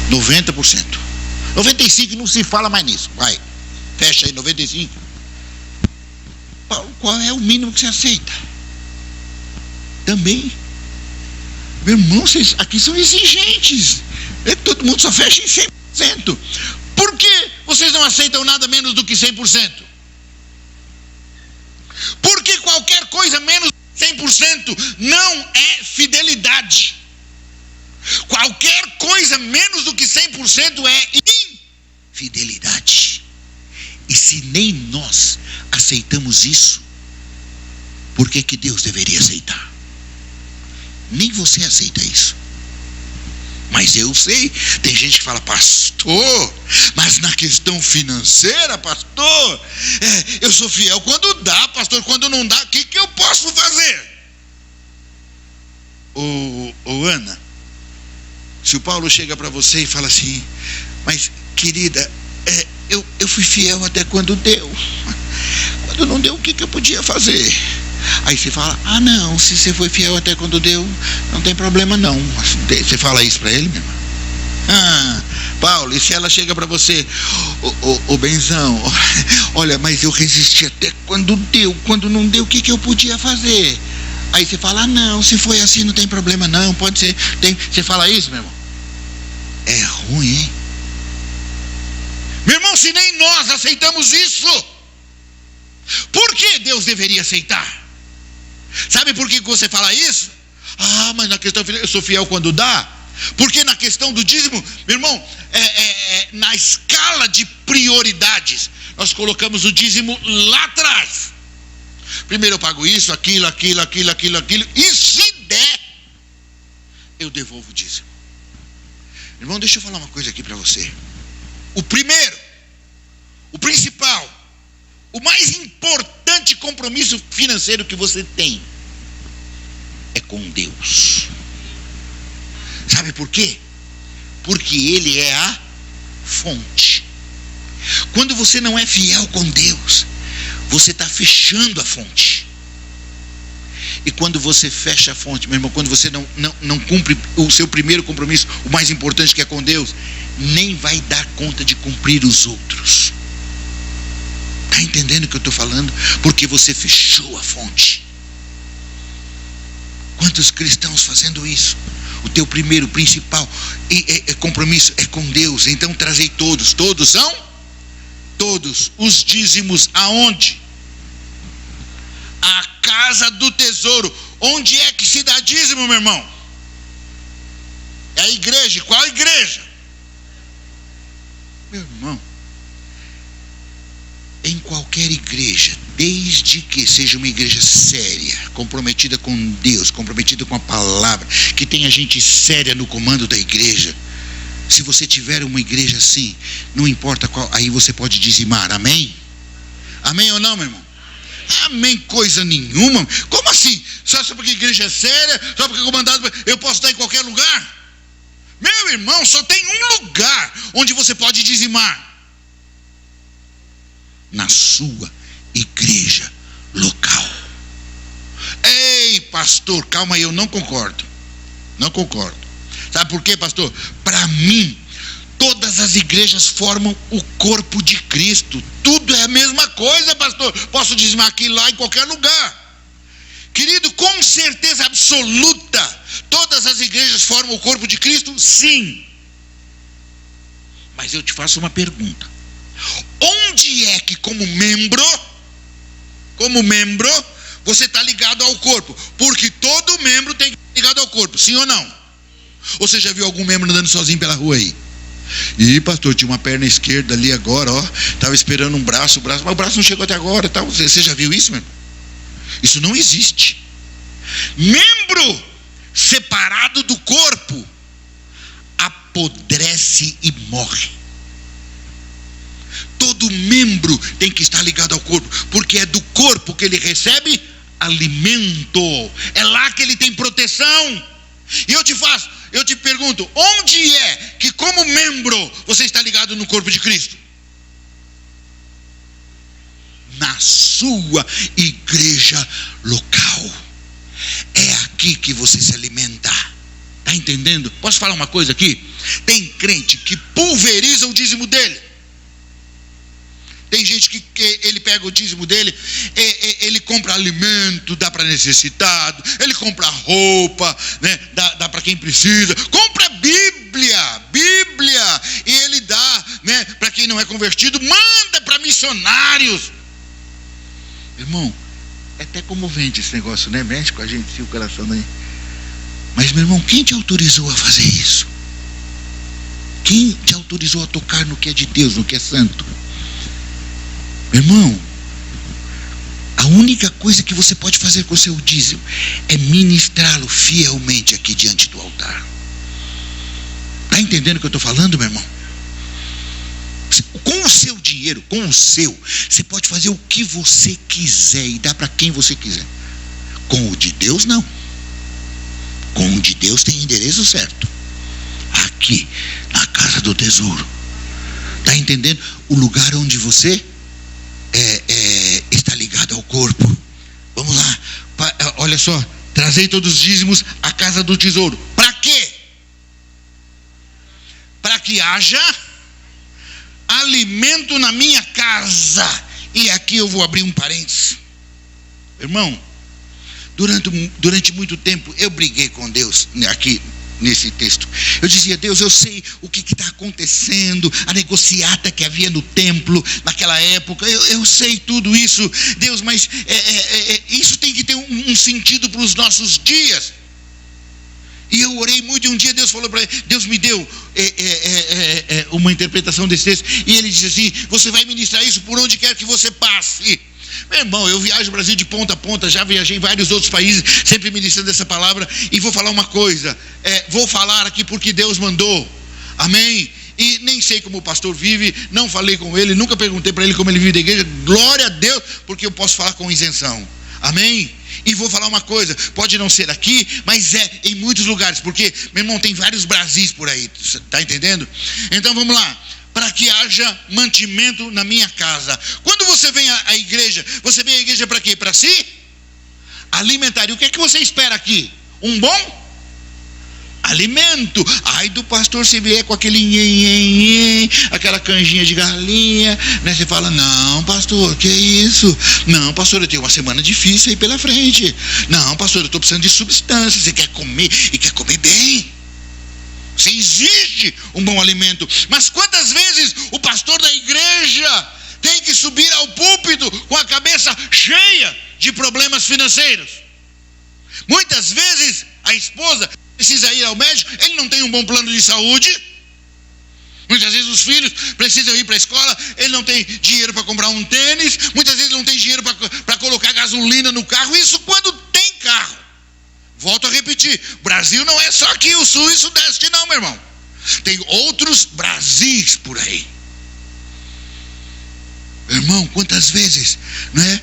90%. 95% não se fala mais nisso. Vai. Fecha aí, 95%. Paulo, qual é o mínimo que você aceita? Também. Meu irmão, vocês aqui são exigentes. Todo mundo só fecha em 100%. Por que vocês não aceitam nada menos do que 100%? Porque qualquer coisa menos de 100% não é fidelidade. Qualquer coisa menos do que 100% é infidelidade. E se nem nós aceitamos isso, por que Deus deveria aceitar? Nem você aceita isso. Mas eu sei, tem gente que fala: pastor, mas na questão financeira, pastor, eu sou fiel quando dá, pastor, quando não dá, o que eu posso fazer? Ana, se o Paulo chega para você e fala assim: mas querida, eu fui fiel até quando deu. Quando não deu, o que eu podia fazer? Aí você fala: não, se você foi fiel até quando deu, não tem problema não. Você fala isso para ele, meu irmão? Paulo, e se ela chega para você: ô benzão, olha, mas eu resisti até quando deu. Quando não deu, o que eu podia fazer? Aí você fala, não, se foi assim não tem problema não, pode ser. Você fala isso, meu irmão? É ruim, hein? Meu irmão, se nem nós aceitamos isso, por que Deus deveria aceitar? Sabe por que você fala isso? Ah, mas na questão eu sou fiel quando dá. Porque na questão do dízimo, meu irmão, na escala de prioridades, nós colocamos o dízimo lá atrás. Primeiro eu pago isso, aquilo, e se der, eu devolvo o dízimo. Irmão, deixa eu falar uma coisa aqui para você. O primeiro, o principal, o mais importante compromisso financeiro que você tem é com Deus. Sabe por quê? Porque Ele é a fonte. Quando você não é fiel com Deus, você está fechando a fonte. E quando você fecha a fonte, meu irmão, quando você não cumpre o seu primeiro compromisso, o mais importante que é com Deus, nem vai dar conta de cumprir os outros. Está entendendo o que eu estou falando? Porque você fechou a fonte. Quantos cristãos fazendo isso? O teu primeiro, principal compromisso é com Deus. Então trazei todos são? Todos os dízimos aonde? A casa do tesouro. Onde é que se dá dízimo, meu irmão? É a igreja. Qual igreja? Meu irmão, em qualquer igreja, desde que seja uma igreja séria, comprometida com Deus, comprometida com a palavra, que tenha gente séria no comando da igreja, se você tiver uma igreja assim, não importa qual, aí você pode dizimar, amém? Amém ou não, meu irmão? Amém, coisa nenhuma. Como assim? Só porque a igreja é séria, só porque é comandado, eu posso dar em qualquer lugar? Meu irmão, só tem um lugar onde você pode dizimar: na sua igreja local. Ei, pastor, calma aí, eu não concordo. Sabe por quê, pastor? Para mim, todas as igrejas formam o corpo de Cristo. Tudo é a mesma coisa, pastor. Posso dizimar aqui, lá, em qualquer lugar. Querido, com certeza absoluta, todas as igrejas formam o corpo de Cristo? Sim. Mas eu te faço uma pergunta: onde é que como membro, você está ligado ao corpo? Porque todo membro tem que estar ligado ao corpo, sim ou não? Ou você já viu algum membro andando sozinho pela rua aí? E pastor, tinha uma perna esquerda ali agora, ó, estava esperando um braço, mas o braço não chegou até agora, tá? Você já viu isso, meu irmão? Isso não existe. Membro separado do corpo apodrece e morre. Todo membro tem que estar ligado ao corpo, porque é do corpo que ele recebe alimento, é lá que ele tem proteção. E eu te pergunto, onde é que como membro você está ligado no corpo de Cristo? Na sua igreja local. É aqui que você se alimenta. Está entendendo? Posso falar uma coisa aqui? Tem crente que pulveriza o dízimo dele. Tem gente que ele pega o dízimo dele, ele compra alimento, dá para necessitado, ele compra roupa, né, dá para quem precisa, compra Bíblia, e ele dá, né, para quem não é convertido, manda para missionários. Irmão, é até comovente esse negócio, né? Mexe com a gente, se o coração aí. Mas, meu irmão, quem te autorizou a fazer isso? Quem te autorizou a tocar no que é de Deus, no que é santo? Meu irmão, a única coisa que você pode fazer com o seu dízimo é ministrá-lo fielmente aqui diante do altar. Está entendendo o que eu estou falando, meu irmão? Com o seu dinheiro, você pode fazer o que você quiser e dar para quem você quiser. Com o de Deus, não. Com o de Deus tem endereço certo. Aqui, na casa do tesouro. Está entendendo? O lugar onde você está ligado ao corpo. Vamos lá, olha só, trazei todos os dízimos à casa do tesouro. Para quê? Para que haja alimento na minha casa. E aqui eu vou abrir um parênteses. Irmão, durante muito tempo eu briguei com Deus aqui nesse texto. Eu dizia: Deus, eu sei o que está acontecendo, a negociata que havia no templo naquela época, eu sei tudo isso, Deus, mas isso tem que ter um sentido para os nossos dias. E eu orei muito, e um dia Deus falou para ele, Deus me deu uma interpretação desse texto, e ele disse assim: você vai ministrar isso por onde quer que você passe. Meu irmão, eu viajo o Brasil de ponta a ponta, já viajei em vários outros países, sempre ministrando essa palavra, e vou falar uma coisa, vou falar aqui porque Deus mandou, amém? E nem sei como o pastor vive, não falei com ele, nunca perguntei para ele como ele vive da igreja, glória a Deus, porque eu posso falar com isenção, amém? E vou falar uma coisa, pode não ser aqui, mas em muitos lugares, porque, meu irmão, tem vários Brasis por aí, tá entendendo? Então vamos lá. Para que haja mantimento na minha casa. Quando você vem à igreja, você vem à igreja para quê? Para si? Alimentar. E o que é que você espera aqui? Um bom alimento. Ai do pastor se vier com aquele nhenhenhen, aquela canjinha de galinha, né? Você fala: não, pastor, que isso? Não, pastor, eu tenho uma semana difícil aí pela frente. Não, pastor, eu estou precisando de substância. Você quer comer e quer comer bem. Você exige um bom alimento. Mas quantas vezes o pastor da igreja tem que subir ao púlpito com a cabeça cheia de problemas financeiros? Muitas vezes a esposa precisa ir ao médico, ele não tem um bom plano de saúde. Muitas vezes os filhos precisam ir para a escola, ele não tem dinheiro para comprar um tênis. Muitas vezes não tem dinheiro para colocar gasolina no carro. Isso quando tem carro. Volto a repetir, Brasil não é só aqui o sul e sudeste não, meu irmão. Tem outros Brasis por aí. Meu irmão, quantas vezes, não é?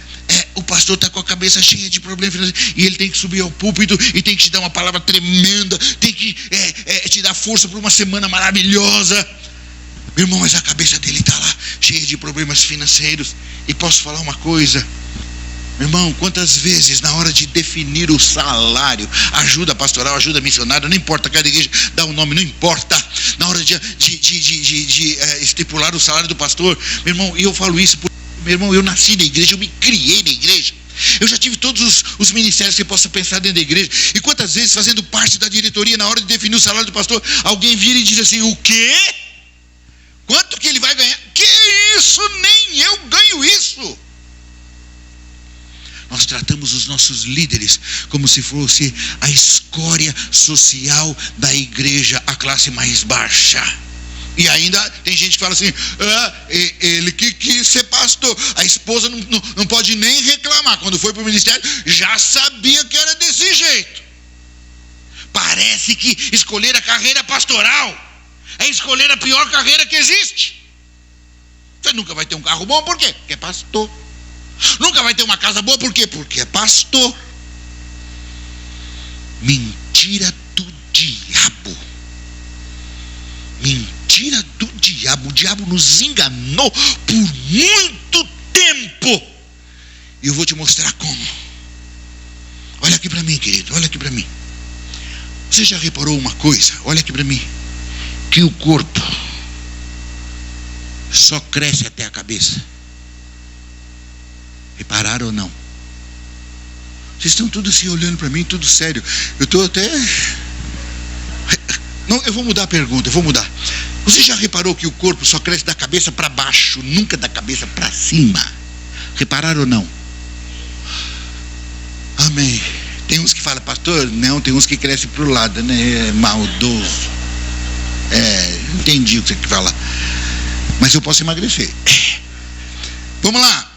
O pastor está com a cabeça cheia de problemas financeiros, e ele tem que subir ao púlpito e tem que te dar uma palavra tremenda, tem que te dar força para uma semana maravilhosa. Meu irmão, mas a cabeça dele está lá cheia de problemas financeiros. E posso falar uma coisa, meu irmão, quantas vezes na hora de definir o salário, ajuda pastoral, ajuda missionária, não importa, cada igreja dá um nome, não importa, na hora de estipular o salário do pastor, meu irmão, e eu falo isso porque, meu irmão, eu nasci na igreja, eu me criei na igreja, eu já tive todos os ministérios que você possa pensar dentro da igreja, e quantas vezes fazendo parte da diretoria, na hora de definir o salário do pastor, alguém vira e diz assim: o quê? Quanto que ele vai ganhar? Que isso? Nem eu ganho isso. Nós tratamos os nossos líderes como se fosse a escória social da igreja, a classe mais baixa. E ainda tem gente que fala assim: ele que quis ser pastor. A esposa não pode nem reclamar. Quando foi para o ministério, já sabia que era desse jeito. Parece que escolher a carreira pastoral é escolher a pior carreira que existe. Você nunca vai ter um carro bom, por quê? Porque é pastor. Nunca vai ter uma casa boa, por quê? Porque é pastor. Mentira do diabo. Mentira do diabo. O diabo nos enganou por muito tempo. E eu vou te mostrar como. Olha aqui para mim, querido, olha aqui para mim. Você já reparou uma coisa? Olha aqui para mim. Que o corpo só cresce até a cabeça. Repararam ou não? Vocês estão tudo assim olhando para mim, tudo sério. Eu estou até... Não, eu vou mudar a pergunta, eu vou mudar. Você já reparou que o corpo só cresce da cabeça para baixo, nunca da cabeça para cima? Repararam ou não? Amém. Tem uns que falam: pastor, não, tem uns que crescem para o lado, né? É maldoso. Entendi o que você quer falar. Mas eu posso emagrecer. Vamos lá.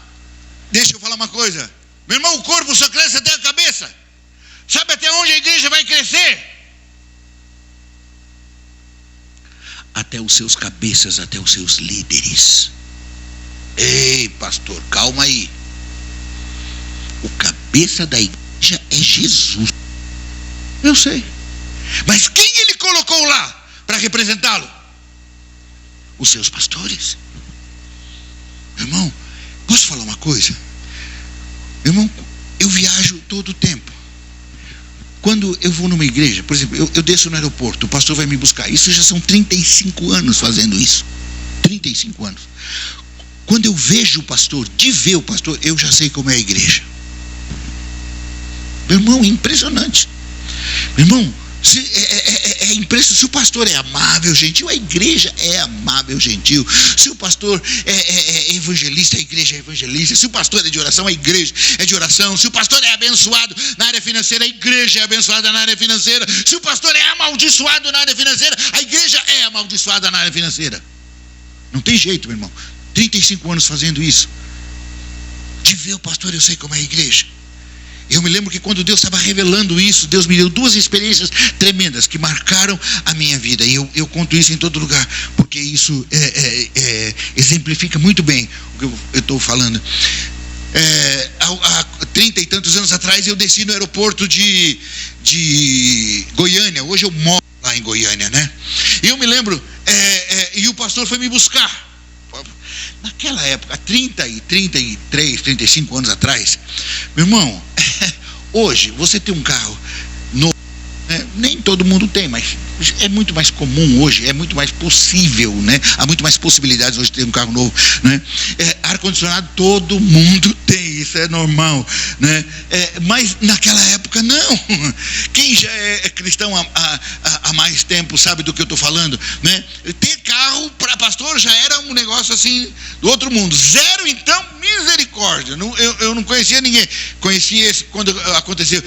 Deixa eu falar uma coisa. Meu irmão, o corpo só cresce até a cabeça. Sabe até onde a igreja vai crescer? Até os seus cabeças, até os seus líderes. Ei, pastor, calma aí. O cabeça da igreja é Jesus. Eu sei. Mas quem ele colocou lá para representá-lo? Os seus pastores. Meu irmão, posso falar uma coisa? Meu irmão, eu viajo todo o tempo. Quando eu vou numa igreja, por exemplo, eu desço no aeroporto, o pastor vai me buscar. Isso já são 35 anos fazendo isso. 35 anos. Quando eu vejo o pastor, de ver o pastor, eu já sei como é a igreja. Meu irmão, impressionante. Meu irmão, é impressionante. Se o pastor é amável, gentil, a igreja é amável, gentil. Se o pastor é evangelista, a igreja é evangelista. Se o pastor é de oração, a igreja é de oração. Se o pastor é abençoado na área financeira, a igreja é abençoada na área financeira. Se o pastor é amaldiçoado na área financeira, a igreja é amaldiçoada na área financeira. Não tem jeito, meu irmão. 35 anos fazendo isso. De ver o pastor, eu sei como é a igreja. Eu me lembro que quando Deus estava revelando isso, Deus me deu 2 experiências tremendas que marcaram a minha vida. E eu conto isso em todo lugar, porque isso exemplifica muito bem o que eu estou falando. Há 30 e tantos anos atrás, eu desci no aeroporto de Goiânia. Hoje eu moro lá em Goiânia, né? E eu me lembro, e o pastor foi me buscar. Naquela época, 33, 35 anos atrás, meu irmão, hoje você tem um carro novo, né? Nem todo mundo tem, mas é muito mais comum hoje, é muito mais possível, né? Há muito mais possibilidades hoje de ter um carro novo, né? Ar-condicionado todo mundo tem, isso é normal, né? Mas naquela época não. Quem já é cristão há mais tempo sabe do que eu estou falando, né? Ter carro para pastor já era um negócio assim do outro mundo. Zero, então, misericórdia. Eu não conhecia ninguém. Conheci esse quando aconteceu.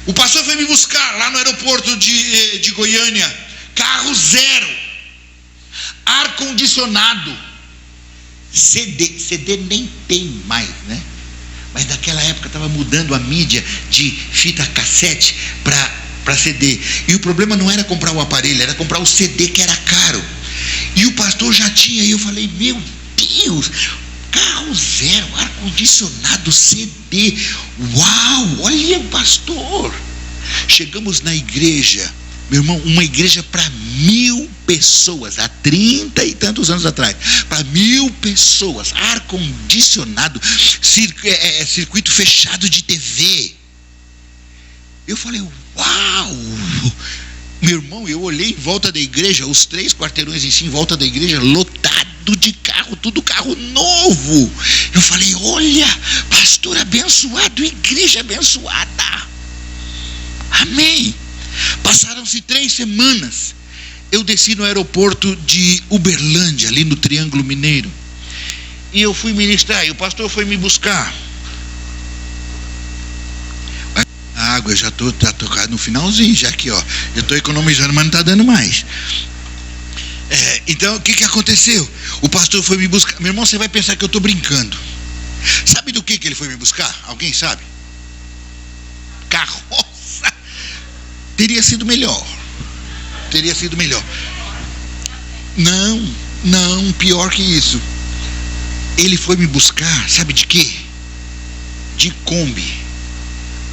O pastor foi me buscar lá no aeroporto de Goiânia. Carro zero, ar-condicionado, CD nem tem mais, né? Mas naquela época estava mudando a mídia de fita cassete para CD. E o problema não era comprar o aparelho, era comprar o CD, que era caro. E o pastor já tinha, e eu falei, meu Deus, carro zero, ar-condicionado, CD. Uau, olha o pastor. Chegamos na igreja, meu irmão, uma igreja para 1000 pessoas, há 30 e tantos anos atrás, para 1000 pessoas, ar-condicionado, circuito fechado de TV. Eu falei, uau! Meu irmão, eu olhei em volta da igreja, os 3 quarteirões em volta da igreja, lotado de carro, tudo carro novo. Eu falei, olha, pastor abençoado, igreja abençoada. Amém. Passaram-se 3 semanas. Eu desci no aeroporto de Uberlândia, ali no Triângulo Mineiro. E eu fui ministrar, e o pastor foi me buscar. A água já está tocada no finalzinho, já aqui, ó. Eu estou economizando, mas não está dando mais. Então, o que aconteceu? O pastor foi me buscar. Meu irmão, você vai pensar que eu estou brincando. Sabe do que ele foi me buscar? Alguém sabe? Carroça. Teria sido melhor. Não, pior que isso. Ele foi me buscar, sabe de quê? De Kombi.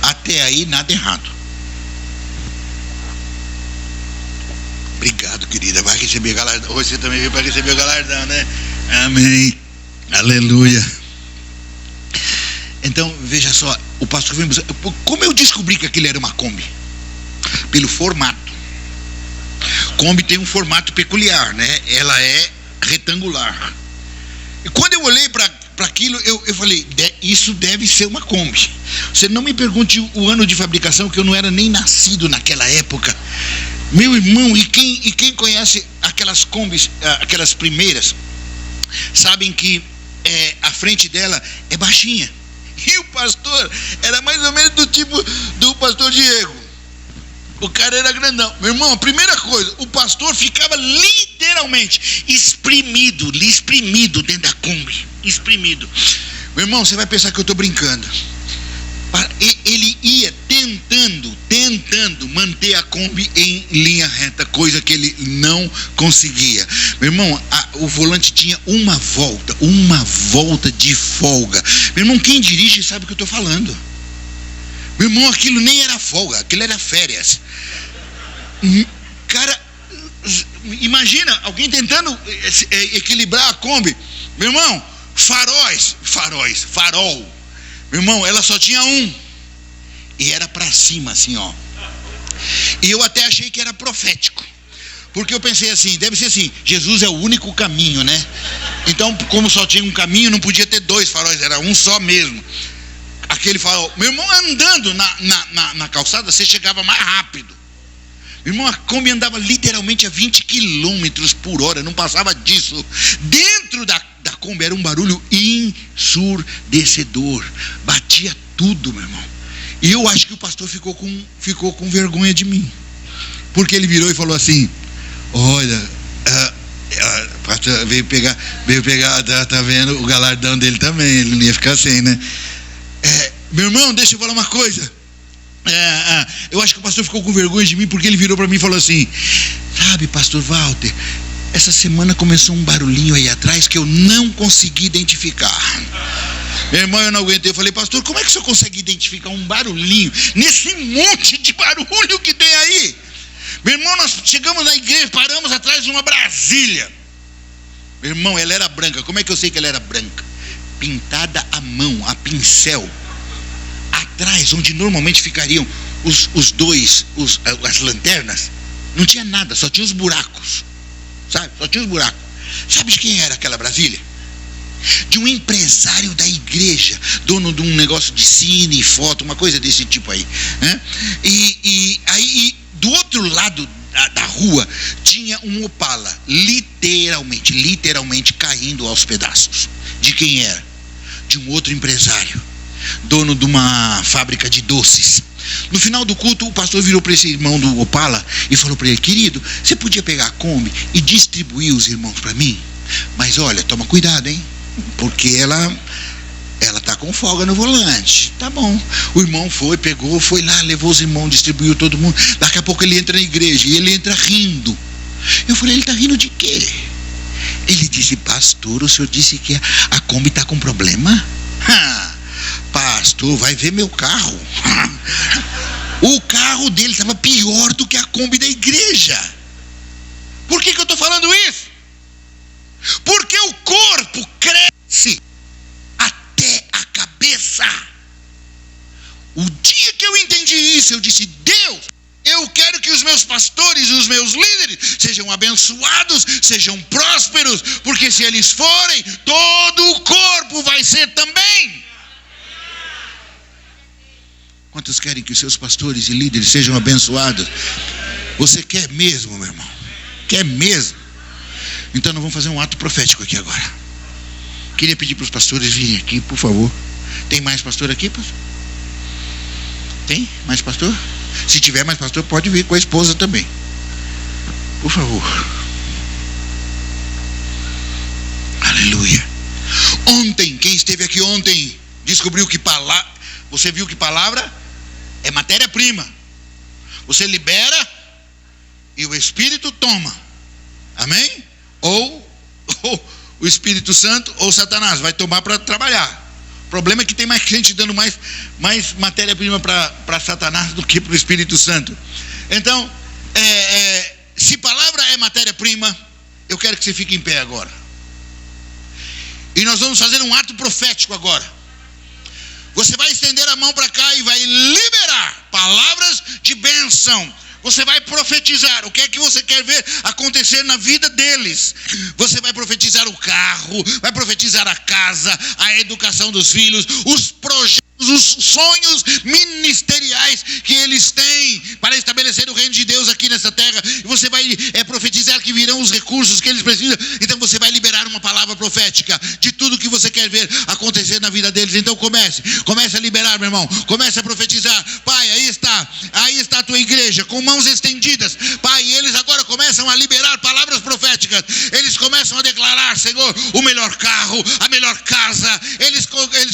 Até aí nada errado. Obrigado, querida. Vai receber galardão. Você também veio para receber o galardão, né? Amém. Aleluia. Então, veja só, o pastor foi me buscar. Como eu descobri que aquilo era uma Kombi? Pelo formato. Kombi tem um formato peculiar, né? Ela é retangular. E quando eu olhei para aquilo, eu falei, isso deve ser uma Kombi. Você não me pergunte o ano de fabricação, que eu não era nem nascido naquela época. Meu irmão, e quem conhece aquelas Kombis, aquelas primeiras, sabem que a frente dela é baixinha. E o pastor era mais ou menos do tipo do pastor Diego. O cara era grandão. Meu irmão, a primeira coisa, o pastor ficava literalmente espremido dentro da Kombi. Espremido. Meu irmão, você vai pensar que eu estou brincando. Ele ia tentando manter a Kombi em linha reta, coisa que ele não conseguia. Meu irmão, o volante tinha uma volta de folga. Meu irmão, quem dirige sabe o que eu estou falando. Meu irmão, aquilo nem era folga, aquilo era férias. Cara, imagina alguém tentando equilibrar a Kombi. Meu irmão, farol. Meu irmão, ela só tinha um. E era para cima, assim, ó. E eu até achei que era profético. Porque eu pensei assim, deve ser assim, Jesus é o único caminho, né? Então, como só tinha um caminho, não podia ter 2 faróis, era um só mesmo. aquele farol. Meu irmão, andando na calçada, você chegava mais rápido. Meu irmão, a Kombi andava literalmente a 20 quilômetros por hora, não passava disso. Dentro da Kombi era um barulho ensurdecedor, batia tudo, meu irmão. E eu acho que o pastor ficou com vergonha de mim, porque ele virou e falou assim: olha, pastor, veio pegar, tá vendo o galardão dele também, ele não ia ficar sem, né? Meu irmão, deixa eu falar uma coisa. Eu acho que o pastor ficou com vergonha de mim, porque ele virou para mim e falou assim: sabe, pastor Walter, essa semana começou um barulhinho aí atrás que eu não consegui identificar. Meu irmão, eu não aguentei. Eu falei: pastor, como é que o senhor consegue identificar um barulhinho nesse monte de barulho que tem aí? Meu irmão, nós chegamos na igreja, paramos atrás de uma Brasília. Meu irmão, ela era branca. Como é que eu sei que ela era branca? Pintada à mão, a pincel. Atrás, onde normalmente ficariam as lanternas, não tinha nada, só tinha os buracos. Sabe? Só tinha os buracos. Sabe de quem era aquela Brasília? De um empresário da igreja, dono de um negócio de cine e foto, uma coisa desse tipo aí, né? E aí, do outro lado da rua, tinha um Opala, literalmente caindo aos pedaços. De quem era? De um outro empresário, dono de uma fábrica de doces. No final do culto, o pastor virou para esse irmão do Opala e falou para ele: querido, você podia pegar a Kombi e distribuir os irmãos para mim? Mas olha, toma cuidado, hein? Porque ela tá com folga no volante. Tá bom. O irmão foi lá, levou os irmãos, distribuiu todo mundo. Daqui a pouco ele entra na igreja e ele entra rindo. Eu falei: ele tá rindo de quê? Ele disse: pastor, o senhor disse que a Kombi tá com problema? Pastor, vai ver meu carro. O carro dele estava pior do que a Kombi da igreja. Por que eu estou falando isso? Porque o corpo cresce até a cabeça. O dia que eu entendi isso, eu disse: Deus, eu quero que os meus pastores e os meus líderes sejam abençoados, sejam prósperos, porque se eles forem, todo o corpo vai ser também. Quantos querem que os seus pastores e líderes sejam abençoados? Você quer mesmo, meu irmão? Quer mesmo? Então nós vamos fazer um ato profético aqui agora. Queria pedir para os pastores virem aqui, por favor. Tem mais pastor aqui, pastor? Tem mais pastor? Se tiver mais pastor, pode vir com a esposa também. Por favor. Aleluia. Ontem, quem esteve aqui ontem descobriu que palavra... Você viu que palavra é matéria-prima. Você libera e o Espírito toma. Amém? Ou o Espírito Santo ou Satanás vai tomar para trabalhar. O problema é que tem mais gente dando mais matéria-prima para Satanás do que para o Espírito Santo. Então, se palavra é matéria-prima, eu quero que você fique em pé agora. E nós vamos fazer um ato profético agora. Você vai estender a mão para cá e vai liberar palavras de bênção. Você vai profetizar o que é que você quer ver acontecer na vida deles. Você vai profetizar o carro, vai profetizar a casa, a educação dos filhos, os projetos, os sonhos ministeriais que eles têm para estabelecer o reino de Deus aqui nessa terra. E você vai profetizar que virão os recursos que eles precisam. Então você vai liberar uma palavra profética de tudo que você quer ver acontecer na vida deles. Então comece a liberar, meu irmão. Comece a profetizar. Pai, aí está a tua igreja com mãos estendidas. Pai, eles agora começam a liberar palavras proféticas. Eles começam a declarar, Senhor, o melhor carro, a melhor casa. Eles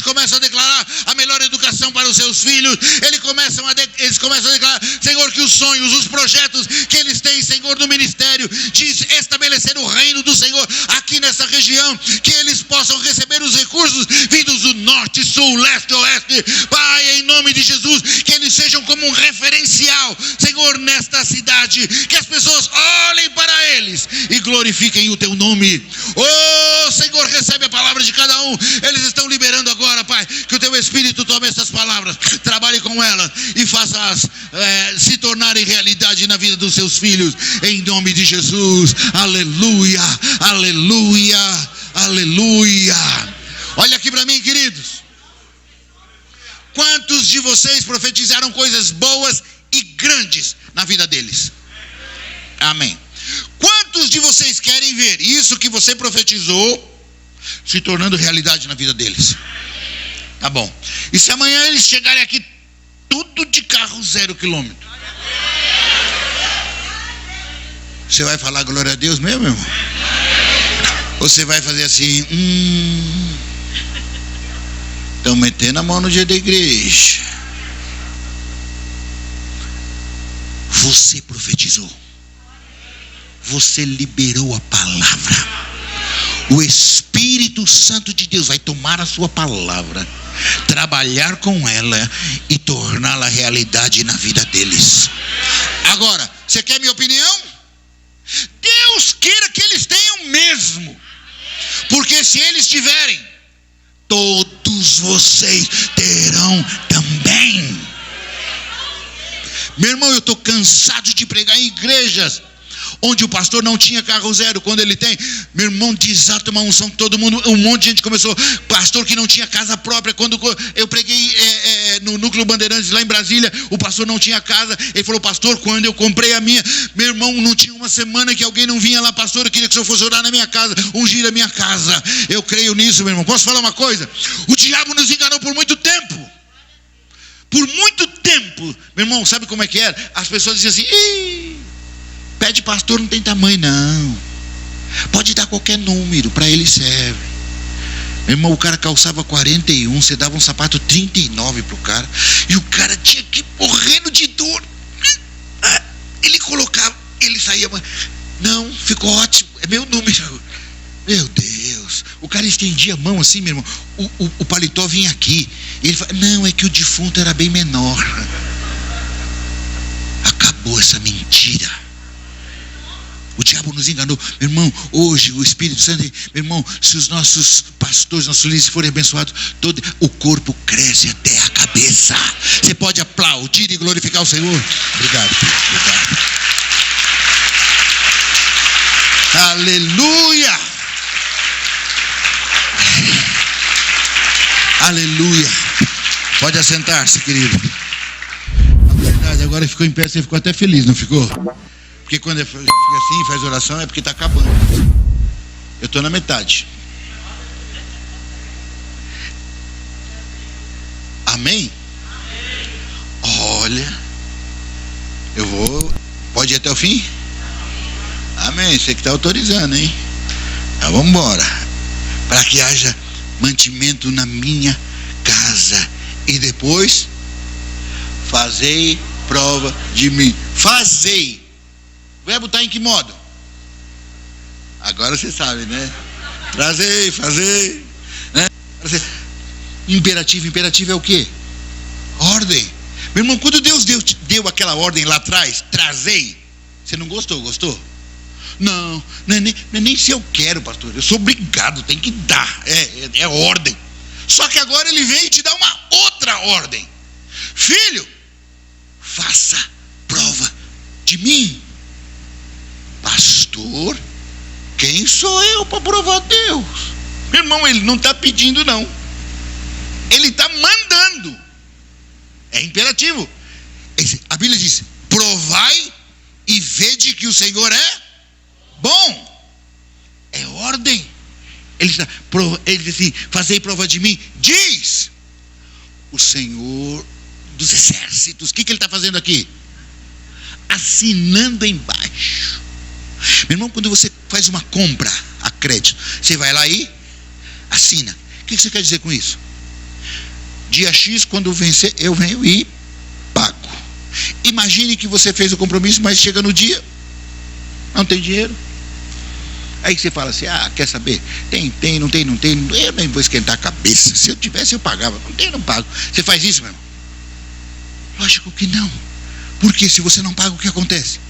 começam a declarar a melhor educação para os seus filhos. Eles começam a declarar, Senhor, que os sonhos, os projetos que eles têm, Senhor, no ministério de estabelecer o reino do Senhor aqui nessa região, que eles possam receber os recursos vindos do norte, sul, leste, oeste. Pai, em nome de Jesus, que eles sejam como um referencial, Senhor, nesta cidade, que as pessoas olhem para eles e glorifiquem o teu nome. Oh, Senhor, recebe a palavra de cada um. Eles estão liberando agora, Pai, que o teu Espírito tome essas palavras, trabalhe com elas e faça-as se tornarem realidade na vida dos seus filhos, em nome de Jesus. Aleluia, aleluia, aleluia. Olha aqui para mim, queridos. Quantos de vocês profetizaram coisas boas e grandes na vida deles? Amém. Quantos de vocês querem ver isso que você profetizou se tornando realidade na vida deles? Tá bom. E se amanhã eles chegarem aqui tudo de carro 0 quilômetro? Você vai falar glória a Deus mesmo, meu irmão? Ou você vai fazer assim, estão metendo a mão no dia da igreja? Você profetizou. Você liberou a palavra. O Espírito Santo de Deus vai tomar a sua palavra, trabalhar com ela e torná-la realidade na vida deles. Agora, você quer minha opinião? Deus queira que eles tenham mesmo, porque se eles tiverem, todos vocês terão também. Meu irmão, eu estou cansado de pregar em igrejas onde o pastor não tinha carro 0. Quando ele tem, meu irmão, desata uma unção, todo mundo, um monte de gente começou. Pastor que não tinha casa própria. Quando eu preguei no Núcleo Bandeirantes lá em Brasília, o pastor não tinha casa. Ele falou: pastor, quando eu comprei a minha, meu irmão, não tinha uma semana que alguém não vinha lá. Pastor, eu queria que o senhor fosse orar na minha casa, ungir a minha casa. Eu creio nisso, meu irmão. Posso falar uma coisa? O diabo nos enganou por muito tempo. Por muito tempo. Meu irmão, sabe como é que era? As pessoas diziam assim: ih, pé de pastor não tem tamanho, não. Pode dar qualquer número, para ele serve. Meu irmão, o cara calçava 41, você dava um sapato 39 pro cara, e o cara tinha que ir morrendo de dor. Ele colocava, ele saía, não, ficou ótimo, é meu número. Meu Deus, o cara estendia a mão assim, meu irmão, o paletó vinha aqui, e ele fala: não, é que o defunto era bem menor. Acabou essa mentira. O diabo nos enganou. Meu irmão, hoje o Espírito Santo, meu irmão, se os nossos pastores, nossos líderes forem abençoados, todo o corpo cresce até a cabeça. Você pode aplaudir e glorificar o Senhor? Obrigado, filho. Obrigado. Aleluia. Aleluia. Pode assentar-se, querido. Na verdade, agora ficou em pé, você ficou até feliz, não ficou? Porque quando fica assim, faz oração, é porque está acabando. Eu estou na metade. Amém? Olha, eu vou. Pode ir até o fim? Amém. Você que está autorizando, hein? Então vamos embora. Para que haja mantimento na minha casa. E depois, fazei prova de mim. Fazei. O verbo está em que modo? Agora você sabe, né? Trazei, fazei, né? Imperativo é o quê? Ordem. Meu irmão, quando Deus deu aquela ordem lá atrás, trazei, você não gostou? Gostou? Não é nem se eu quero, pastor, eu sou obrigado, tem que dar, é ordem. Só que agora ele vem e te dá uma outra ordem. Filho, faça prova de mim. Pastor, quem sou eu para provar Deus? Meu irmão, ele não está pedindo, não. Ele está mandando. É imperativo. A Bíblia diz: provai e vede que o Senhor é bom. É ordem. Ele diz assim: fazei prova de mim. Diz o Senhor dos exércitos. O que ele está fazendo aqui? Assinando embaixo. Meu irmão, quando você faz uma compra a crédito, você vai lá e assina. O que você quer dizer com isso? Dia X, quando vencer, eu venho e pago. Imagine que você fez o compromisso, mas chega no dia, não tem dinheiro. Aí você fala assim: quer saber? Tem, não tem. Eu nem vou esquentar a cabeça. Se eu tivesse, eu pagava. Não tem, não pago. Você faz isso, meu irmão? Lógico que não. Porque se você não paga, o que acontece?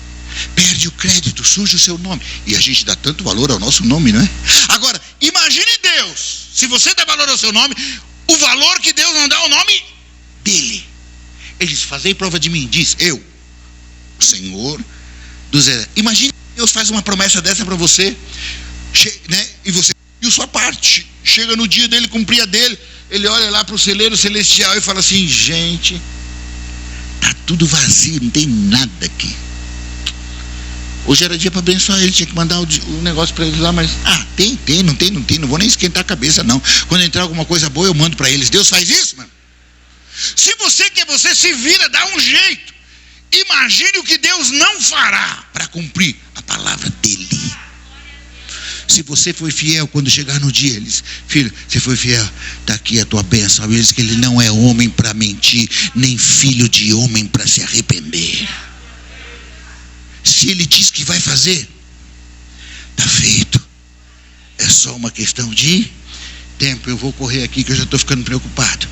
Perde o crédito, surge o seu nome. E a gente dá tanto valor ao nosso nome, não é? Agora, imagine Deus. Se você dá valor ao seu nome, o valor que Deus não dá ao nome dele. Ele diz: fazei prova de mim. Diz: eu, o Senhor dos exércitos. Imagine Deus faz uma promessa dessa para você, né? E você cumpriu sua parte. Chega no dia dele, cumprir a dele. ele olha lá para o celeiro celestial e fala assim: gente, está tudo vazio, não tem nada aqui. Hoje era dia para abençoar ele, tinha que mandar o negócio para eles lá, mas não vou nem esquentar a cabeça não. Quando entrar alguma coisa boa eu mando para eles. Deus faz isso, mano. Se você quer, você se vira, dá um jeito. Imagine o que Deus não fará para cumprir a palavra dele. Se você foi fiel, quando chegar no dia, eles: filho, você foi fiel, está aqui a tua bênção. Ele diz que ele não é homem para mentir, nem filho de homem para se arrepender. Se ele diz que vai fazer, está feito. É só uma questão de tempo. Eu vou correr aqui que eu já estou ficando preocupado.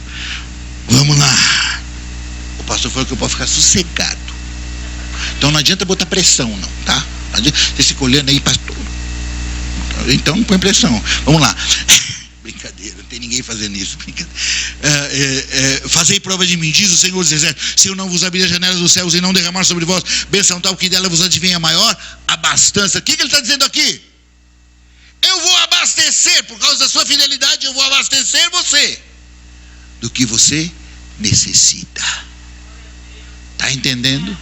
Vamos lá. O pastor falou que eu posso ficar sossegado. Então não adianta botar pressão não, tá? Não adianta você fica olhando aí, pastor. Então não põe pressão. Vamos lá. Brincadeira, não tem ninguém fazendo isso. Fazei prova de mim, diz o Senhor dos Exércitos: se eu não vos abrir as janelas dos céus e não derramar sobre vós bênção tal que dela vos advenha maior abastança. O que ele está dizendo aqui? Eu vou abastecer, por causa da sua fidelidade, eu vou abastecer você do que você necessita. Está entendendo?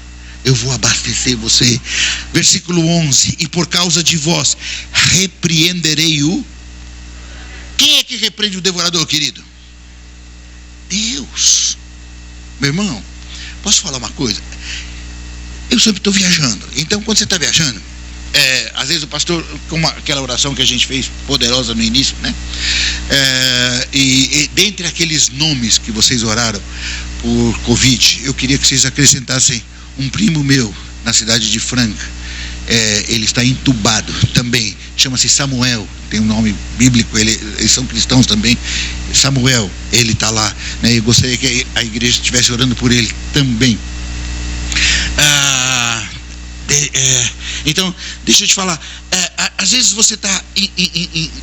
Eu vou abastecer você. Versículo 11: e por causa de vós repreenderei o... Quem é que repreende o devorador, querido? Deus. Meu irmão, posso falar uma coisa? Eu sempre estou viajando. Então quando você está viajando, às vezes o pastor, como aquela oração que a gente fez poderosa no início, né? E dentre aqueles nomes que vocês oraram por Covid, eu queria que vocês acrescentassem um primo meu na cidade de Franca. Ele está entubado também, chama-se Samuel, tem um nome bíblico, eles são cristãos também. Samuel, ele está lá, né? Eu gostaria que a igreja estivesse orando por ele também. Então, deixa eu te falar, às vezes você está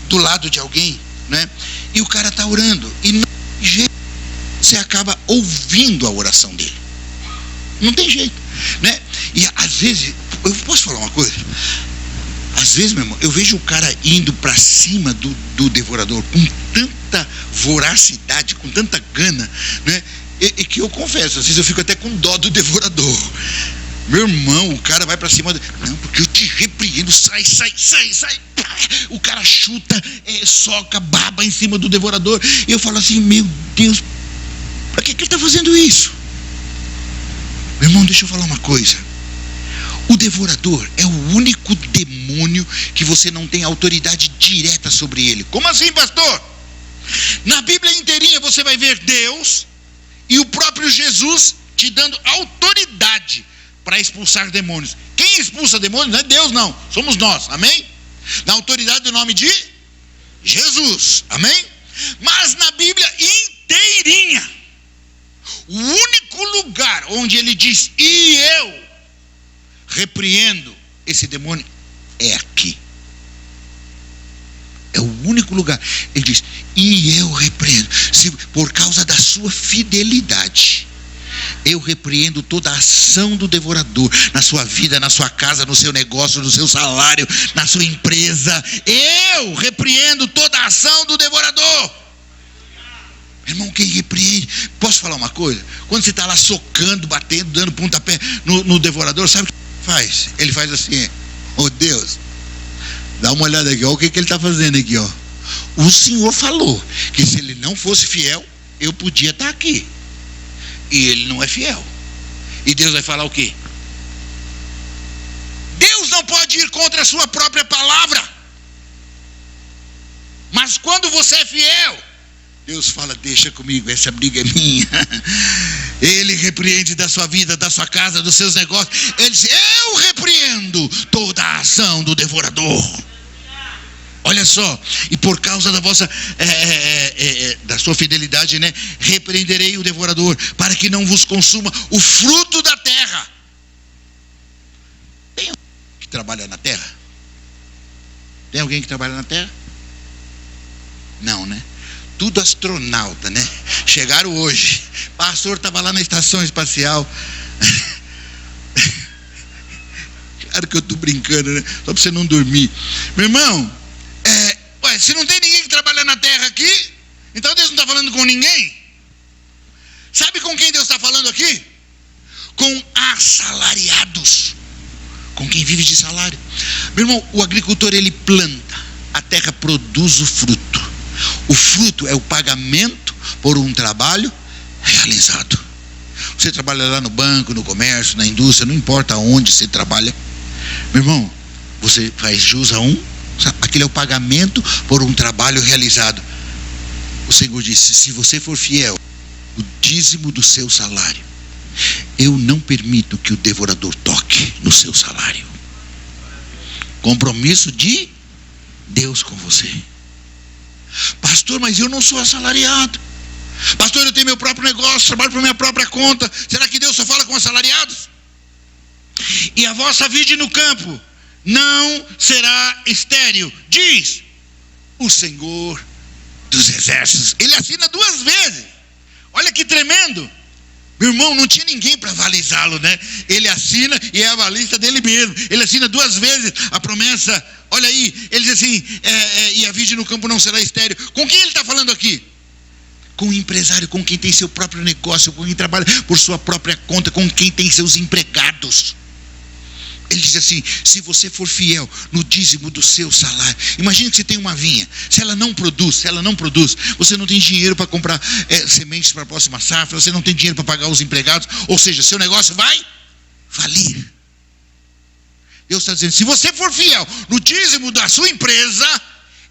do lado de alguém, né? E o cara está orando e não tem jeito, você acaba ouvindo a oração dele, não tem jeito, né? E às vezes, eu posso falar uma coisa? Às vezes, meu irmão, eu vejo o cara indo para cima do devorador com tanta voracidade, com tanta gana, né? E que eu confesso, às vezes eu fico até com dó do devorador. Meu irmão, o cara vai para cima não, porque eu te repreendo, sai. O cara chuta, soca, baba em cima do devorador. E eu falo assim: meu Deus, para que ele está fazendo isso? Meu irmão, deixa eu falar uma coisa. O devorador é o único demônio que você não tem autoridade direta sobre ele. Como assim, pastor? Na Bíblia inteirinha você vai ver Deus e o próprio Jesus te dando autoridade para expulsar demônios. Quem expulsa demônios não é Deus, não, somos nós, amém? Na autoridade do nome de Jesus, amém? Mas na Bíblia inteirinha, o único lugar onde ele diz: e eu repreendo esse demônio, é aqui. É o único lugar. Ele diz: e eu repreendo. Se por causa da sua fidelidade, eu repreendo toda a ação do devorador na sua vida, na sua casa, no seu negócio, no seu salário, na sua empresa. Eu repreendo toda a ação do devorador. Irmão, quem repreende? Posso falar uma coisa? Quando você está lá socando, batendo, dando pontapé no devorador, sabe o que ele faz? Ele faz assim: oh Deus, dá uma olhada aqui, olha o que ele está fazendo aqui, ó. O Senhor falou que se ele não fosse fiel, eu podia estar aqui. E ele não é fiel. E Deus vai falar o quê? Deus não pode ir contra a sua própria palavra. Mas quando você é fiel, Deus fala: deixa comigo, essa briga é minha. Ele repreende da sua vida, da sua casa, dos seus negócios. Ele diz: eu repreendo toda a ação do devorador. Olha só, e por causa da vossa da sua fidelidade, né, repreenderei o devorador, para que não vos consuma o fruto da terra. Tem alguém que trabalha na terra? Tem alguém que trabalha na terra? Não, né? Tudo astronauta, né? Chegaram hoje. O pastor estava lá na estação espacial. Claro que eu estou brincando, né? Só para você não dormir. Meu irmão, se não tem ninguém que trabalha na terra aqui, Então Deus não está falando com ninguém. Sabe com quem Deus está falando aqui? Com assalariados, com quem vive de salário. Meu irmão, o agricultor, ele planta, a terra produz o fruto. O fruto é o pagamento por um trabalho realizado. Você trabalha lá no banco, no comércio, na indústria, não importa onde você trabalha. Meu irmão, você faz jus a aquele é o pagamento por um trabalho realizado. O Senhor disse: se você for fiel, o dízimo do seu salário, eu não permito que o devorador toque no seu salário. Compromisso de Deus com você. Pastor, mas eu não sou assalariado. Pastor, eu tenho meu próprio negócio, trabalho por minha própria conta. Será que Deus só fala com assalariados? E a vossa vide no campo não será estéril, diz o Senhor dos exércitos. Ele assina 2 vezes. Olha que tremendo. Meu irmão, não tinha ninguém para avalizá-lo, né? Ele assina e é a avalista dele mesmo. Ele assina 2 vezes a promessa. Olha aí, ele diz assim, e a vide no campo não será estéril. Com quem ele está falando aqui? Com o empresário, com quem tem seu próprio negócio, com quem trabalha por sua própria conta, com quem tem seus empregados. Ele diz assim: se você for fiel no dízimo do seu salário. Imagina que você tem uma vinha, se ela não produz, você não tem dinheiro para comprar sementes para a próxima safra, você não tem dinheiro para pagar os empregados, ou seja, seu negócio vai falir. Deus está dizendo: se você for fiel no dízimo da sua empresa,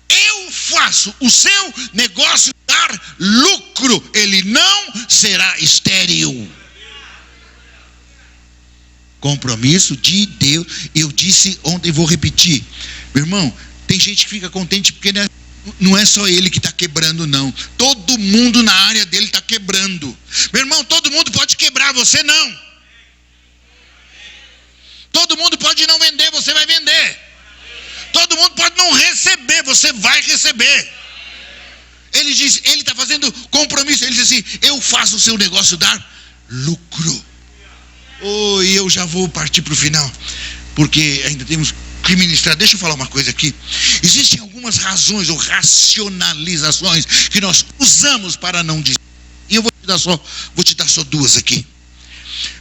eu faço o seu negócio dar lucro, ele não será estéril. Compromisso de Deus. Eu disse ontem, vou repetir. Meu irmão, tem gente que fica contente porque não é só ele que está quebrando, não. Todo mundo na área dele está quebrando. Meu irmão, todo mundo pode quebrar, você não. Todo mundo pode não vender, você vai vender. Todo mundo pode não receber, você vai receber. Ele diz, ele está fazendo compromisso. Ele diz assim: eu faço o seu negócio dar lucro. E eu já vou partir para o final, porque ainda temos que ministrar. Deixa eu falar uma coisa aqui. Existem algumas razões ou racionalizações que nós usamos para não dizer. E eu vou te dar só 2 aqui.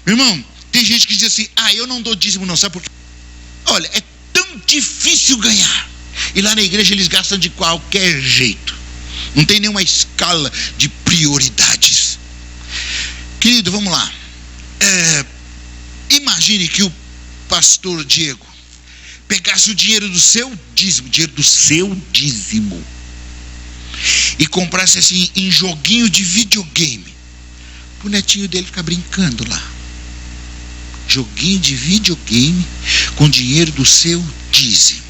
Meu irmão, tem gente que diz assim: eu não dou dízimo não, sabe por quê? Olha, é tão difícil ganhar, e lá na igreja eles gastam de qualquer jeito. Não tem nenhuma escala de prioridades. Querido, vamos lá. Imagine que o pastor Diego pegasse o dinheiro do seu dízimo, e comprasse assim em joguinho de videogame, o netinho dele ficar brincando lá. Joguinho de videogame com dinheiro do seu dízimo.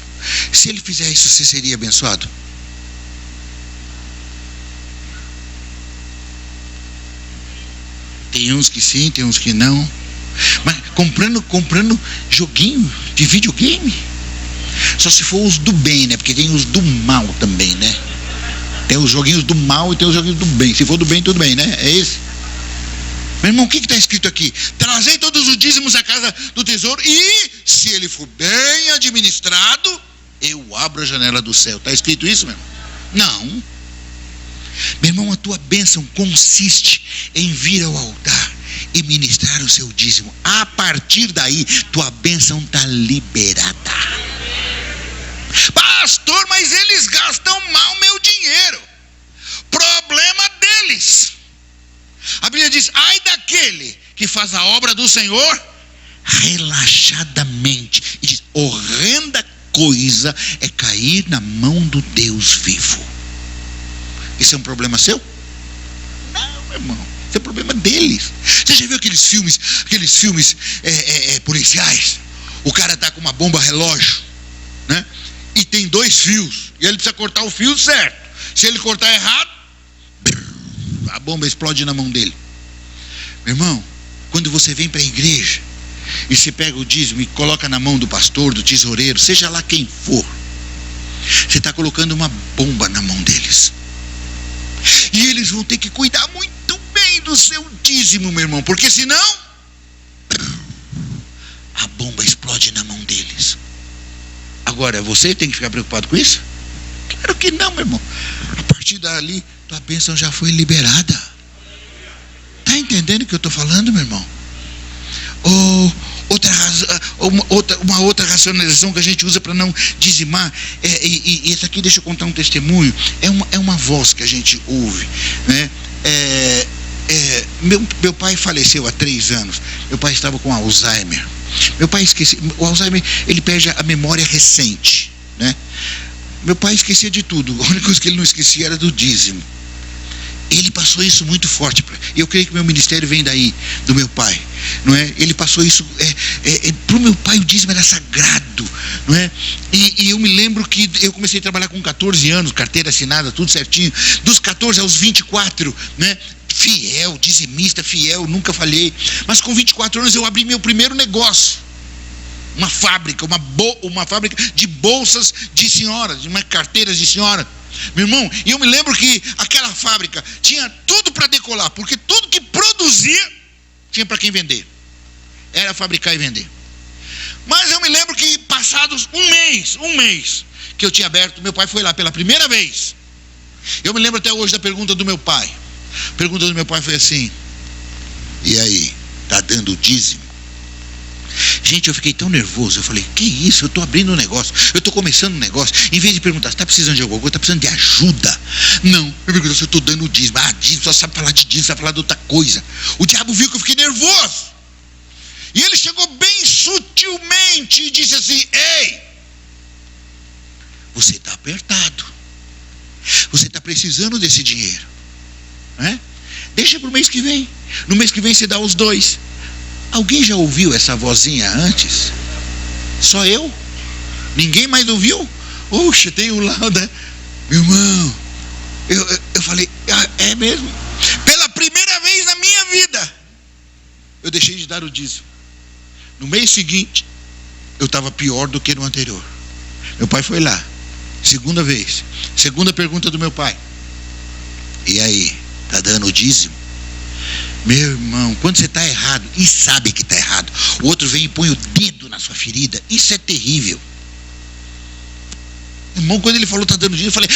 Se ele fizer isso, você seria abençoado? Tem uns que sim, tem uns que não. Mas comprando joguinho de videogame, só se for os do bem, né? Porque tem os do mal também, né? Tem os joguinhos do mal e tem os joguinhos do bem. Se for do bem, tudo bem, né? É esse. Meu irmão, o que está escrito aqui? Trazei todos os dízimos à casa do tesouro, e se ele for bem administrado, eu abro a janela do céu. Está escrito isso, meu irmão? Não. Meu irmão, a tua bênção consiste em vir ao altar e ministrar o seu dízimo. A partir daí, tua bênção está liberada. Pastor, mas eles gastam mal meu dinheiro. Problema deles. A Bíblia diz: ai daquele que faz a obra do Senhor relaxadamente. E diz: horrenda coisa é cair na mão do Deus vivo. Isso é um problema seu? Não, meu irmão, isso é um problema deles. Você já viu aqueles filmes policiais? O cara está com uma bomba relógio, né? E tem 2 fios, e ele precisa cortar o fio certo. Se ele cortar errado, a bomba explode na mão dele. Meu irmão, quando você vem para a igreja e você pega o dízimo e coloca na mão do pastor, do tesoureiro, seja lá quem for, você está colocando uma bomba na mão deles. E eles vão ter que cuidar muito bem do seu dízimo, meu irmão, porque senão a bomba explode na mão deles. Agora, você tem que ficar preocupado com isso? Claro que não, meu irmão. A partir dali, tua bênção já foi liberada. Está entendendo o que eu estou falando, meu irmão? Ou uma outra racionalização que a gente usa para não dizimar, e esse aqui, deixa eu contar um testemunho, é uma voz que a gente ouve, né? Meu pai faleceu há 3 anos. Meu pai estava com Alzheimer. Meu pai esquecia. O Alzheimer, ele perde a memória recente, né? Meu pai esquecia de tudo. A única coisa que ele não esquecia era do dízimo. Ele passou isso muito forte. Eu creio que meu ministério vem daí, do meu pai, não é? Ele passou isso. Para o meu pai o dízimo era sagrado, não é? E eu me lembro que eu comecei a trabalhar com 14 anos, carteira assinada, tudo certinho. Dos 14 aos 24, né? Fiel, dizimista, fiel, nunca falhei. Mas com 24 anos eu abri meu primeiro negócio. Uma fábrica, uma fábrica de bolsas de senhora, de uma carteiras de senhora. Meu irmão, e eu me lembro que aquela fábrica tinha tudo para decolar, porque tudo que produzia tinha para quem vender. Era fabricar e vender. Mas eu me lembro que passados um mês que eu tinha aberto, meu pai foi lá pela primeira vez. Eu me lembro até hoje da pergunta do meu pai. A pergunta do meu pai foi assim: e aí, tá dando dízimo? Gente, eu fiquei tão nervoso. Eu falei, que isso? Eu estou abrindo um negócio, eu estou começando um negócio. Em vez de perguntar, você está precisando de alguma coisa, está precisando de ajuda? Não, eu pergunto se eu estou dando dízimo. Dízimo, só sabe falar de dízimo, sabe falar de outra coisa. O diabo viu que eu fiquei nervoso, e ele chegou bem sutilmente e disse assim: ei, você está apertado, você está precisando desse dinheiro, né? Deixa para o mês que vem. No mês que vem você dá os 2. Alguém já ouviu essa vozinha antes? Só eu? Ninguém mais ouviu? Oxe, tem um lá, né? Meu irmão, eu falei, é mesmo? Pela primeira vez na minha vida, eu deixei de dar o dízimo. No mês seguinte, eu estava pior do que no anterior. Meu pai foi lá, segunda vez. Segunda pergunta do meu pai: e aí, tá dando o dízimo? Meu irmão, quando você está errado e sabe que está errado, o outro vem e põe o dedo na sua ferida, isso é terrível. Irmão, quando ele falou está dando dízimo, eu falei,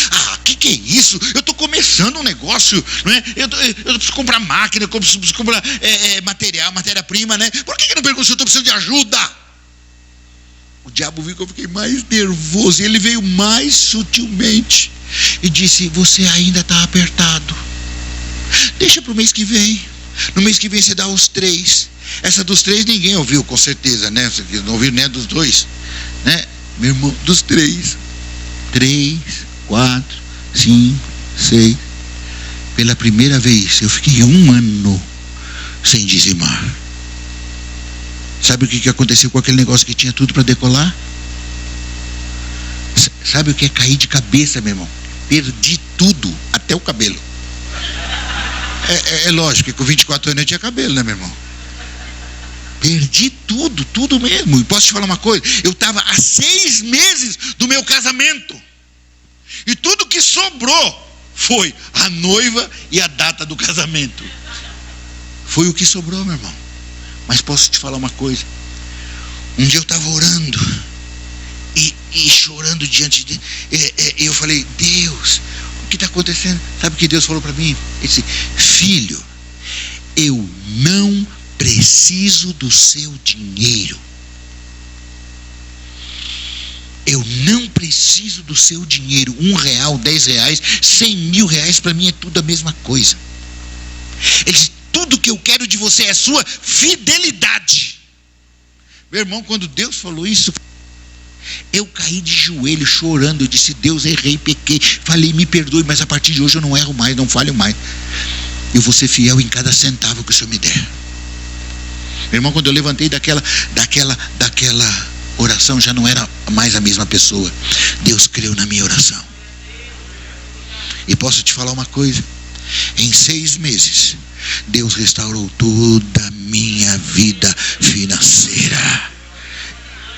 que é isso? Eu estou começando um negócio, não é? Eu preciso comprar máquina, eu preciso comprar matéria-prima, né? Por que não perguntou se eu estou precisando de ajuda? O diabo viu que eu fiquei mais nervoso, e ele veio mais sutilmente e disse: você ainda está apertado, deixa para o mês que vem. No mês que vem você dá os 3. Essa dos 3 ninguém ouviu, com certeza, né? Não ouviu nem a dos 2, né? Meu irmão, dos 3. 3, 4, 5, 6. Pela primeira vez eu fiquei 1 ano sem dizimar. Sabe o que aconteceu com aquele negócio que tinha tudo para decolar? Sabe o que é cair de cabeça, meu irmão? Perdi tudo, até o cabelo. É lógico que com 24 anos eu tinha cabelo, né, meu irmão? Perdi tudo mesmo. E posso te falar uma coisa? Eu estava há 6 meses do meu casamento, e tudo que sobrou foi a noiva e a data do casamento. Foi o que sobrou, meu irmão. Mas posso te falar uma coisa? Um dia eu estava orando e chorando diante de eu falei, Deus, o que está acontecendo? Sabe o que Deus falou para mim? Ele disse: filho, eu não preciso do seu dinheiro. Eu não preciso do seu dinheiro. R$1, R$10, R$100.000, para mim é tudo a mesma coisa. Ele disse: tudo que eu quero de você é a sua fidelidade. Meu irmão, quando Deus falou isso, eu caí de joelho chorando. Eu disse: Deus, errei, pequei, falei, me perdoe, mas a partir de hoje eu não erro mais, não falho mais. Eu vou ser fiel em cada centavo que o Senhor me der. Meu irmão, quando eu levantei daquela oração, já não era mais a mesma pessoa. Deus creu na minha oração. E posso te falar uma coisa? Em 6 meses, Deus restaurou toda a minha vida financeira.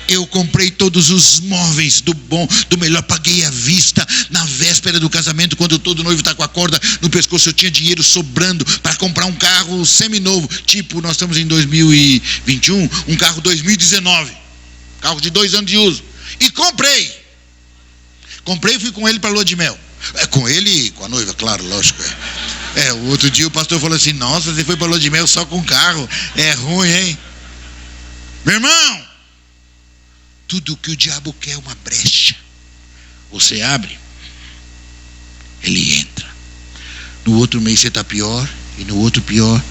Eu comprei todos os móveis do bom, do melhor, paguei à vista. Na véspera do casamento, quando todo noivo está com a corda no pescoço, eu tinha dinheiro sobrando para comprar um carro seminovo. Tipo, nós estamos em 2021, um carro 2019, carro de 2 anos de uso. E comprei e fui com ele para a lua de mel. Com ele e com a noiva, claro, lógico. O outro dia o pastor falou assim: nossa, você foi para lua de mel só com carro, é ruim, hein? Meu irmão, tudo que o diabo quer é uma brecha. Você abre, ele entra. No outro mês você está pior, e no outro pior,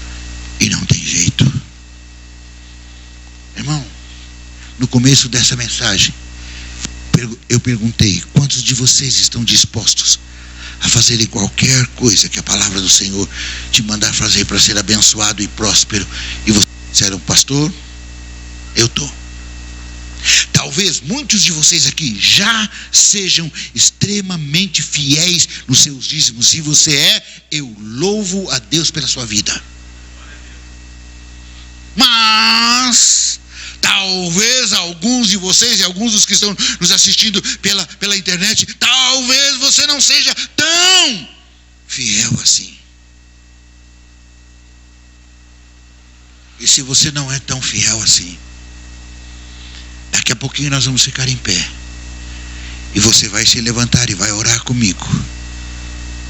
e não tem jeito. Irmão, no começo dessa mensagem, eu perguntei: quantos de vocês estão dispostos a fazerem qualquer coisa que a palavra do Senhor te mandar fazer para ser abençoado e próspero? E vocês disseram: pastor, eu estou. Talvez muitos de vocês aqui já sejam extremamente fiéis nos seus dízimos. Se você eu louvo a Deus pela sua vida. Mas talvez alguns de vocês e alguns dos que estão nos assistindo pela internet, talvez você não seja tão fiel assim. E se você não é tão fiel assim, daqui a pouquinho nós vamos ficar em pé. E você vai se levantar e vai orar comigo.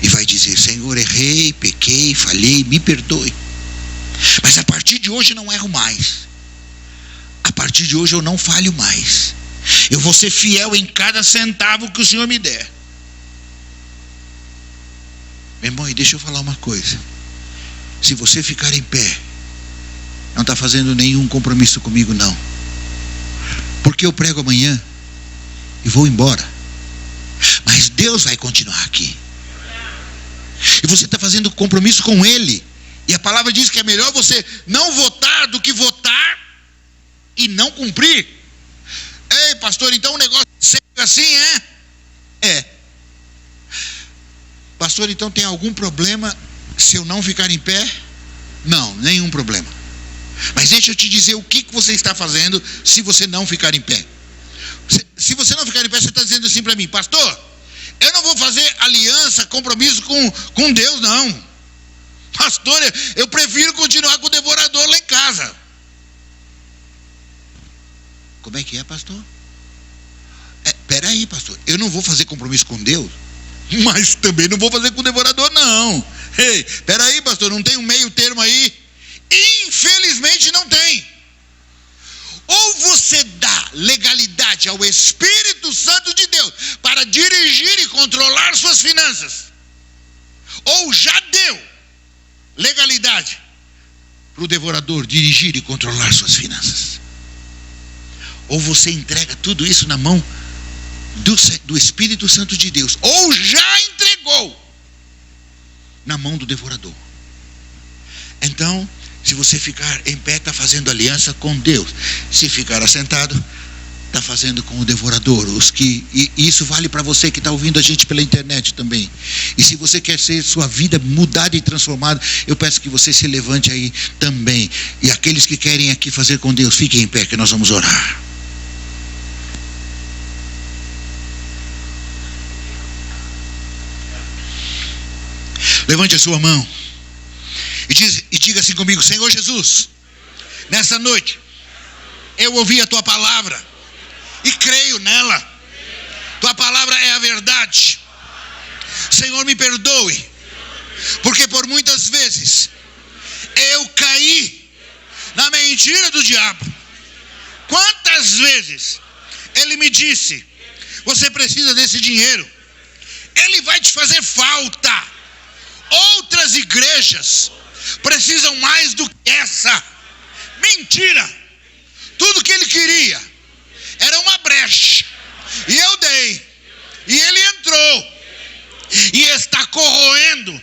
E vai dizer: Senhor, errei, pequei, falhei, me perdoe. Mas a partir de hoje eu não erro mais. A partir de hoje eu não falho mais. Eu vou ser fiel em cada centavo que o Senhor me der. Meu irmão, e deixa eu falar uma coisa. Se você ficar em pé, não está fazendo nenhum compromisso comigo, não. Porque eu prego amanhã e vou embora. Mas Deus vai continuar aqui. E você está fazendo compromisso com Ele. E a palavra diz que é melhor você não votar do que votar e não cumprir. Ei, pastor, então o negócio é assim, é? Pastor, então tem algum problema se eu não ficar em pé? Não, nenhum problema. Mas deixa eu te dizer o que você está fazendo se você não ficar em pé. Se você não ficar em pé, você está dizendo assim para mim: pastor, eu não vou fazer aliança, compromisso com Deus, não. Pastor, eu prefiro continuar com o devorador lá em casa. Como é que é, pastor? Peraí, pastor, eu não vou fazer compromisso com Deus, mas também não vou fazer com o devorador, não. Ei, peraí, pastor, não tem um meio termo aí? Infelizmente não tem. Ou você dá legalidade ao Espírito Santo de Deus para dirigir e controlar suas finanças, ou já deu legalidade para o devorador dirigir e controlar suas finanças. Ou você entrega tudo isso na mão do Espírito Santo de Deus, ou já entregou na mão do devorador. Então, se você ficar em pé, está fazendo aliança com Deus. Se ficar assentado, está fazendo com o devorador. E isso vale para você que está ouvindo a gente pela internet também. E se você quer ser sua vida mudada e transformada, eu peço que você se levante aí também. E aqueles que querem aqui fazer com Deus, fiquem em pé que nós vamos orar. Levante a sua mão e diga assim comigo: Senhor Jesus, nessa noite eu ouvi a tua palavra e creio nela. Tua palavra é a verdade. Senhor, me perdoe, porque por muitas vezes eu caí na mentira do diabo. Quantas vezes ele me disse: você precisa desse dinheiro, ele vai te fazer falta. Outras igrejas precisam mais do que essa. Mentira. Tudo que ele queria era uma brecha, e eu dei, e ele entrou e está corroendo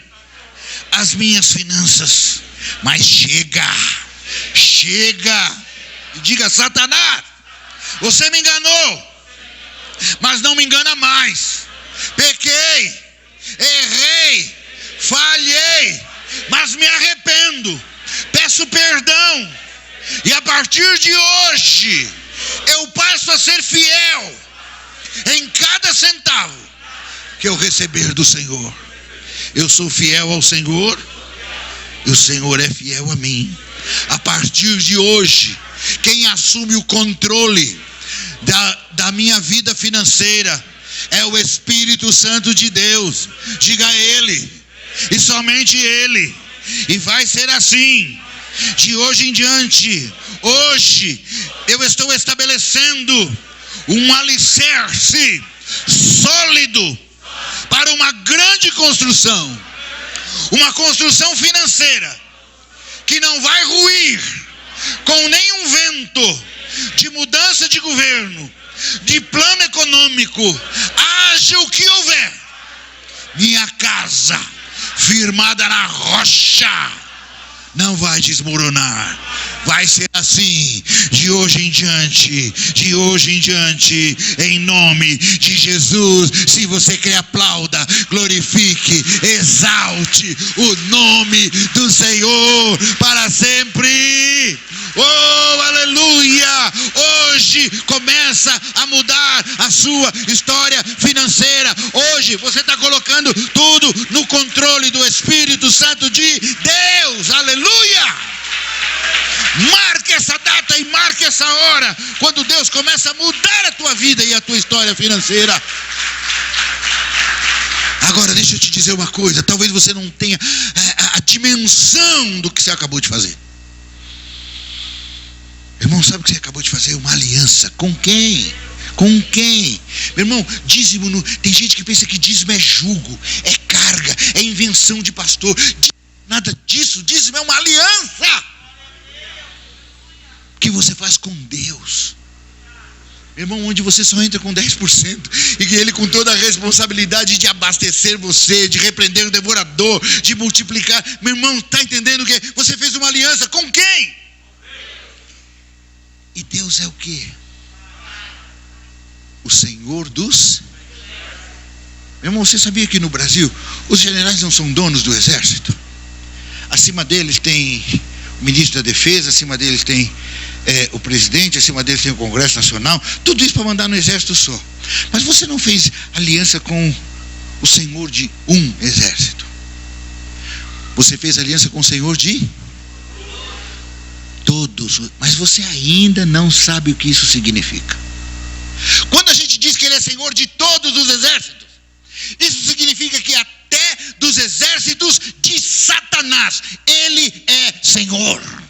as minhas finanças. Mas chega. E diga: Satanás, você me enganou, mas não me engana mais. Pequei, errei, falhei, mas me arrependo, peço perdão, e a partir de hoje eu passo a ser fiel em cada centavo que eu receber do Senhor. Eu sou fiel ao Senhor e o Senhor é fiel a mim. A partir de hoje, quem assume o controle da minha vida financeira é o Espírito Santo de Deus. Diga a Ele, e somente Ele. E vai ser assim, de hoje em diante. Hoje eu estou estabelecendo um alicerce sólido para uma grande construção. Uma construção financeira que não vai ruir com nenhum vento de mudança de governo, de plano econômico. Haja o que houver, minha casa firmada na rocha não vai desmoronar. Vai ser assim, de hoje em diante, em nome de Jesus. Se você quer, aplauda, glorifique, exalte o nome do Senhor para sempre. Oh, aleluia! Hoje começa a mudar a sua história financeira. Hoje você está colocando tudo no controle do Espírito Santo de Deus. Aleluia! Marque essa data e marque essa hora, quando Deus começa a mudar a tua vida e a tua história financeira. Agora deixa eu te dizer uma coisa. Talvez você não tenha a dimensão do que você acabou de fazer. Irmão, sabe o que você acabou de fazer? Uma aliança. Com quem? Com quem? Meu irmão, dízimo, tem gente que pensa que dízimo é jugo, é carga, é invenção de pastor. Nada disso. Dízimo é uma aliança que você faz com Deus. Meu irmão, onde você só entra com 10% e que Ele, com toda a responsabilidade de abastecer você, de repreender o devorador, de multiplicar. Meu irmão, está entendendo que você fez uma aliança com quem? E Deus é o quê? O Senhor dos... Meu irmão, você sabia que no Brasil os generais não são donos do exército? Acima deles tem o ministro da Defesa, acima deles tem o presidente, acima deles tem o Congresso Nacional. Tudo isso para mandar no exército só. Mas você não fez aliança com o Senhor de um exército. Você fez aliança com o Senhor de todos. Mas você ainda não sabe o que isso significa. Quando a gente diz que Ele é Senhor de todos os exércitos, isso significa que até dos exércitos de Satanás Ele é Senhor.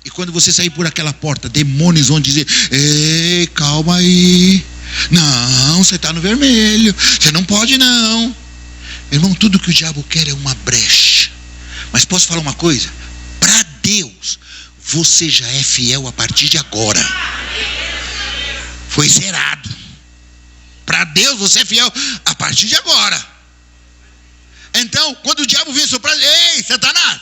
E quando você sair por aquela porta, demônios vão dizer: ei, calma aí, não, você está no vermelho, você não pode não. Meu irmão, tudo que o diabo quer é uma brecha. Mas posso falar uma coisa? Para Deus, você já é fiel a partir de agora. Foi zerado. Para Deus você é fiel a partir de agora. Então, quando o diabo vem soprar, ei, Satanás,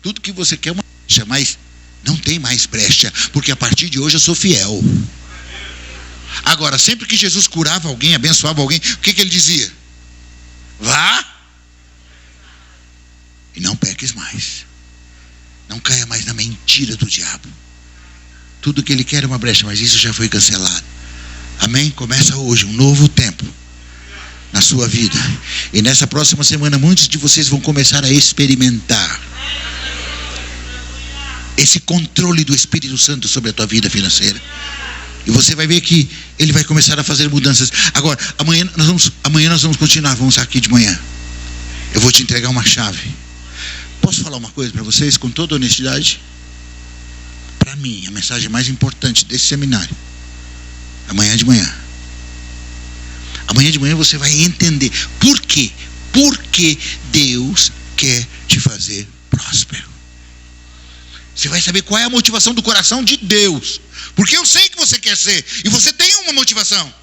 tudo que você quer é uma brecha, mas não tem mais brecha, porque a partir de hoje eu sou fiel. Agora, sempre que Jesus curava alguém, abençoava alguém, o que ele dizia? Vá e não peques mais. Não caia mais na mentira do diabo. Tudo que ele quer é uma brecha, mas isso já foi cancelado. Amém? Começa hoje um novo tempo na sua vida. E nessa próxima semana muitos de vocês vão começar a experimentar esse controle do Espírito Santo sobre a tua vida financeira. E você vai ver que Ele vai começar a fazer mudanças. Agora, amanhã nós vamos continuar. Vamos aqui de manhã. Eu vou te entregar uma chave. Posso falar uma coisa para vocês com toda honestidade? Para mim, a mensagem mais importante desse seminário, amanhã de manhã. Amanhã de manhã você vai entender por quê. Por que Deus quer te fazer próspero. Você vai saber qual é a motivação do coração de Deus. Porque eu sei que você quer ser. E você tem uma motivação.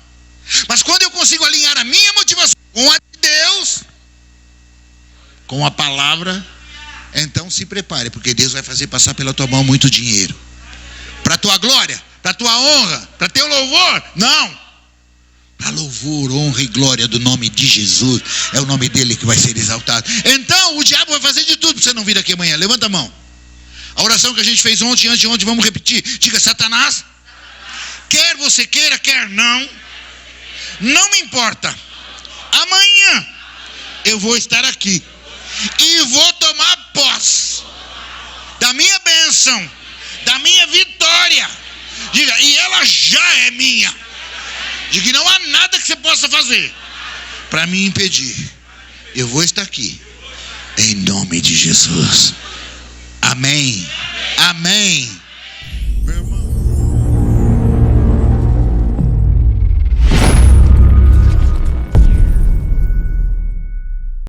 Mas quando eu consigo alinhar a minha motivação com a de Deus, com a palavra, então se prepare. Porque Deus vai fazer passar pela tua mão muito dinheiro. Para a tua glória, para a tua honra, para teu louvor. Não. Para louvor, honra e glória do nome de Jesus. É o nome dele que vai ser exaltado. Então o diabo vai fazer de tudo para você não vir aqui amanhã. Levanta a mão. A oração que a gente fez ontem, anteontem, vamos repetir. Diga: Satanás, quer você queira, quer não, não me importa. Amanhã eu vou estar aqui e vou tomar posse da minha bênção, da minha vitória. Diga: e ela já é minha. de que não há nada que você possa fazer para me impedir. Eu vou estar aqui, em nome de Jesus. Amém. Amém.